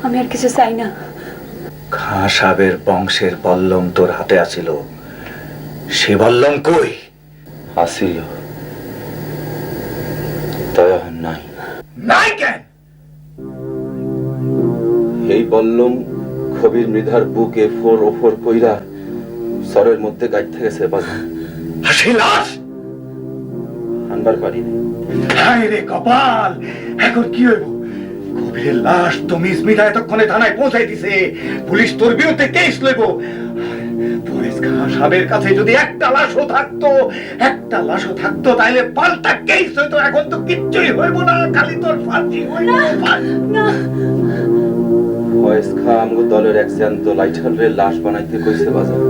Speaker 6: আমি আর কিছু চাই না।
Speaker 2: খাঁ সাহেবের বংশের বল্লম তোর হাতে আছিল, সে বল্লম কই?
Speaker 8: আসিল, তাই নাই।
Speaker 2: নাই কেন?
Speaker 8: এই বললম কবির মৃধার বুকে ফোর ওফোর কইরা সরের মধ্যে গাইতে গেছে বাজান।
Speaker 2: সেই লাশ
Speaker 8: আনবার পারিনি।
Speaker 2: হায় রে কপাল, এখন কি হইব? কবিরের লাশ তুমি স্মিতা এতক্ষণে থানায় পৌঁছাই দিছে, পুলিশ তোর বিরুদ্ধে কেস লইব। ফয়েজ খান সাহেবের কাছে যদি একটা লাশও থাকতো তাইলে পাল্টা কেস হইতো। এখন তো কিচ্ছুই হইব না, খালি তোর ফাঁসি হইব।
Speaker 8: ফয়েজ খা আমগো দলের এক জ্যান্ত লাইঠালরে লাশ বানাইতে কইছে বাজান।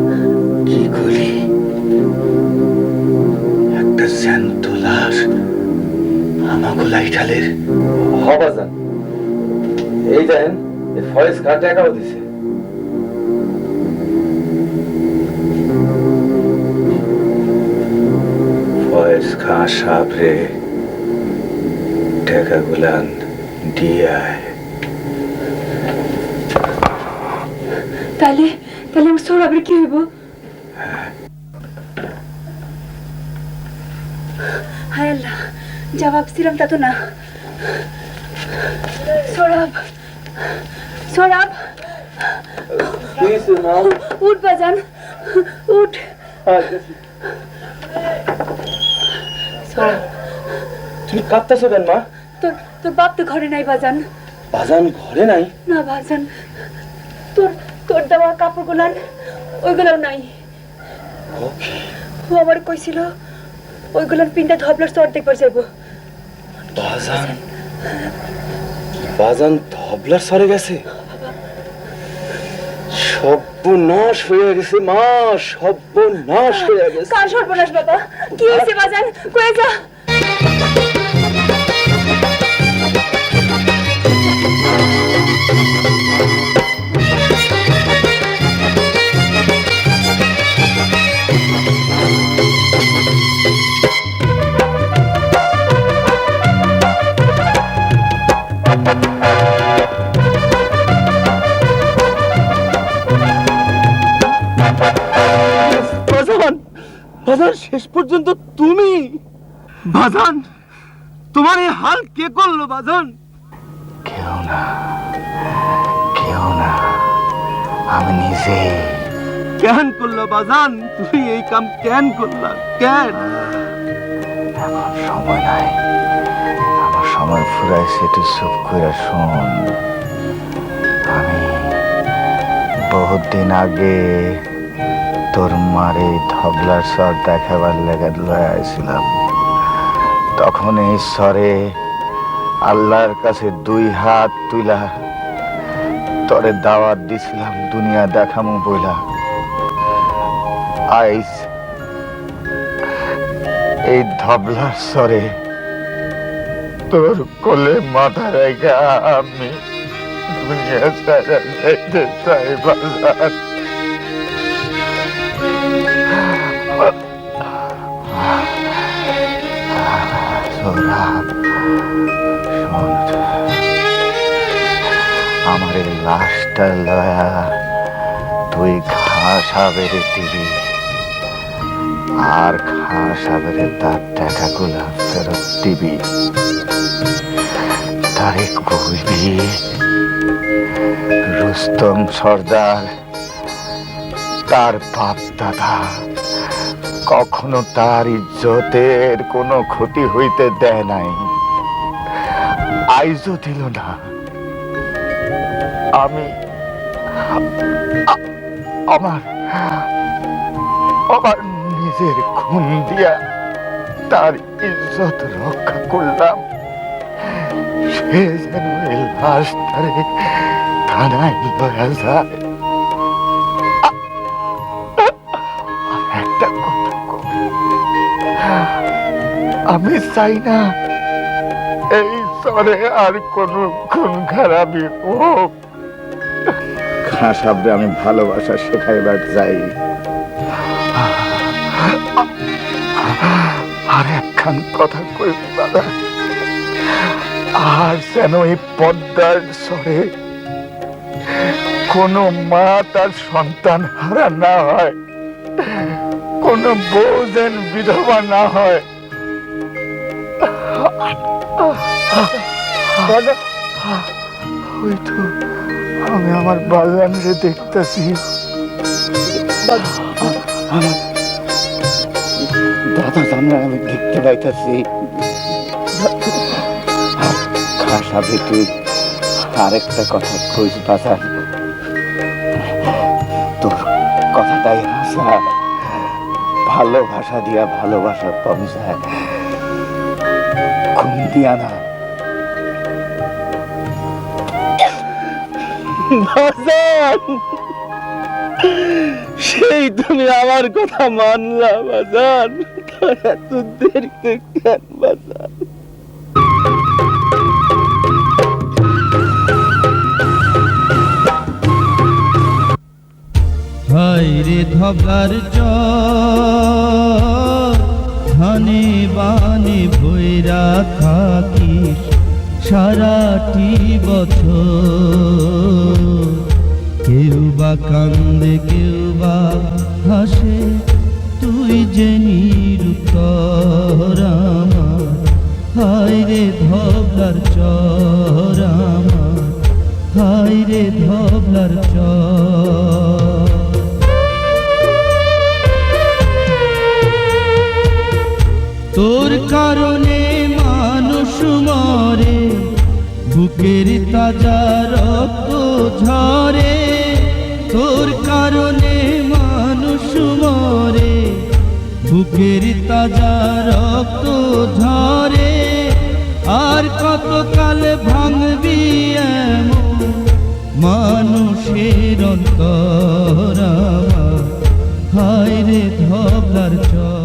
Speaker 2: কি করি? একটা জ্যান্ত লাশ আমাকে লাইঠালের?
Speaker 8: হ বাজান, এই দেন ফয়েজ খা টাকাও দিছে।
Speaker 2: ফয়েজ খান সাহেবরে টাকাগুলান দিয়ে আয়।
Speaker 6: তাহলে তাহলে আমার সৌরভের কি হইব? হায় আল্লাহ, যা ভাবছিলাম তা তো না। সৌরভ, সৌরভ, উঠ বাজান, উঠ। সৌরভ,
Speaker 8: তুমি কাঁদতেছো কেন মা?
Speaker 6: তোর তোর বাপ তো ঘরে নাই বাজান।
Speaker 8: বাজান ঘরে নাই?
Speaker 6: না বাজান, তোর তোর দেওয়া কাপড় গুলান ওইগুলাও নাই। ও আমার কইছিল ওইগুলার পিনটা ধবলার চর দেখবার যাবো।
Speaker 8: বাজান, বাজান ধবলার সরে গেছে? সর্বনাশ হয়ে গেছে মা, সর্বনাশ হয়ে গেছে।
Speaker 6: কার সর্বনাশ বাবা? কি হয়েছে বাজান? কয়ে যা।
Speaker 9: বাজান, শেষ পর্যন্ত তুমি? বাজান, তোমার এই হাল কে করলো বাজান?
Speaker 2: কেউ না, কেউ না, আমি নিজে।
Speaker 9: কেন করলো বাজান? তুমি এই কাম কেন করলা? কেন?
Speaker 2: এখন সময় নাই, আমার সময় ফুরাইছে। একটু চুপ করে শোন। আমি বহুত দিন আগে তোর মারে ধবলার স্বর দেখাবার লেগে লয়ে আইছিলাম। তখন এই স্বরে আল্লাহর কাছে 2 হাত তুলা তোরে দাওয়াত দিছিলাম দুনিয়া দেখামু বইলা। আইস এই ধবলার স্বরে তোর কোলে মাথা রেখে আমি দুনিয়া ছেড়ে যেতে চাই বাজার। আমার এই লাশটা লয়া তুই ঘাস হাবেরে দিবি, আর ঘাস হাবেরে তার টাকাগুলা ফেরত দিবি। তারে কইবি রুস্তম সর্দার তার বাপ দাদা কখনো তার ইজ্জতের কোনো ক্ষতি হইতে দেয় নাই, আইজও দিল না। আমি আমার আমার নিজের খুন দিয়া তার ইজ্জত রক্ষা করলাম। সে যেন এই লাশটারে থানায় লয়া যায়। একটা কথা কই, আমি চাই না এই সরে আর কোন খুন খারাপি হোক। খাঁ সাহেবরে আমি ভালোবাসা শেখাইবার যাই। আর একখান কথা কই দাদা, আর যেন এই পদ্মার সরে কোন মা তার সন্তান হারা না হয়, কোন বউ যেন বিধবা না হয়। ওই তো
Speaker 1: আমি আমার বাগানরে দেখতেছি।
Speaker 9: আমার দাদা জানলে আমি দেখতে পাইতেছি। খাসাবে তুই আরেকটা কথা কইস বাজার, তোর কথাটাই হাসা, ভালোবাসা দিয়া ভালোবাসা পৌঁছায়, ঘুম দিয়া না। বাজার, সেই তুমি আমার কথা মানলা বাজার, এত দেরি কেন বাজার?
Speaker 10: হায়রে ধবলার ধানে বানে ভৈরা থাকিস সারাটি বছর, কেউ বা কান্দে কেউ বা হাসে, তুই যে নিরুত্তর আমার। হায়রে ধবলার চর আমার, হায়রে ধবলার চর। তোর কারণে মানুষ মরে, বুকের তাজা রক্ত ঝরে। তোর কারণে মানুষ মরে, বুকের তাজা রক্ত ঝরে। আর কতকাল ভাঙবি এমন মানুষের অন্তর আমার। হায়রে ধবলার চর।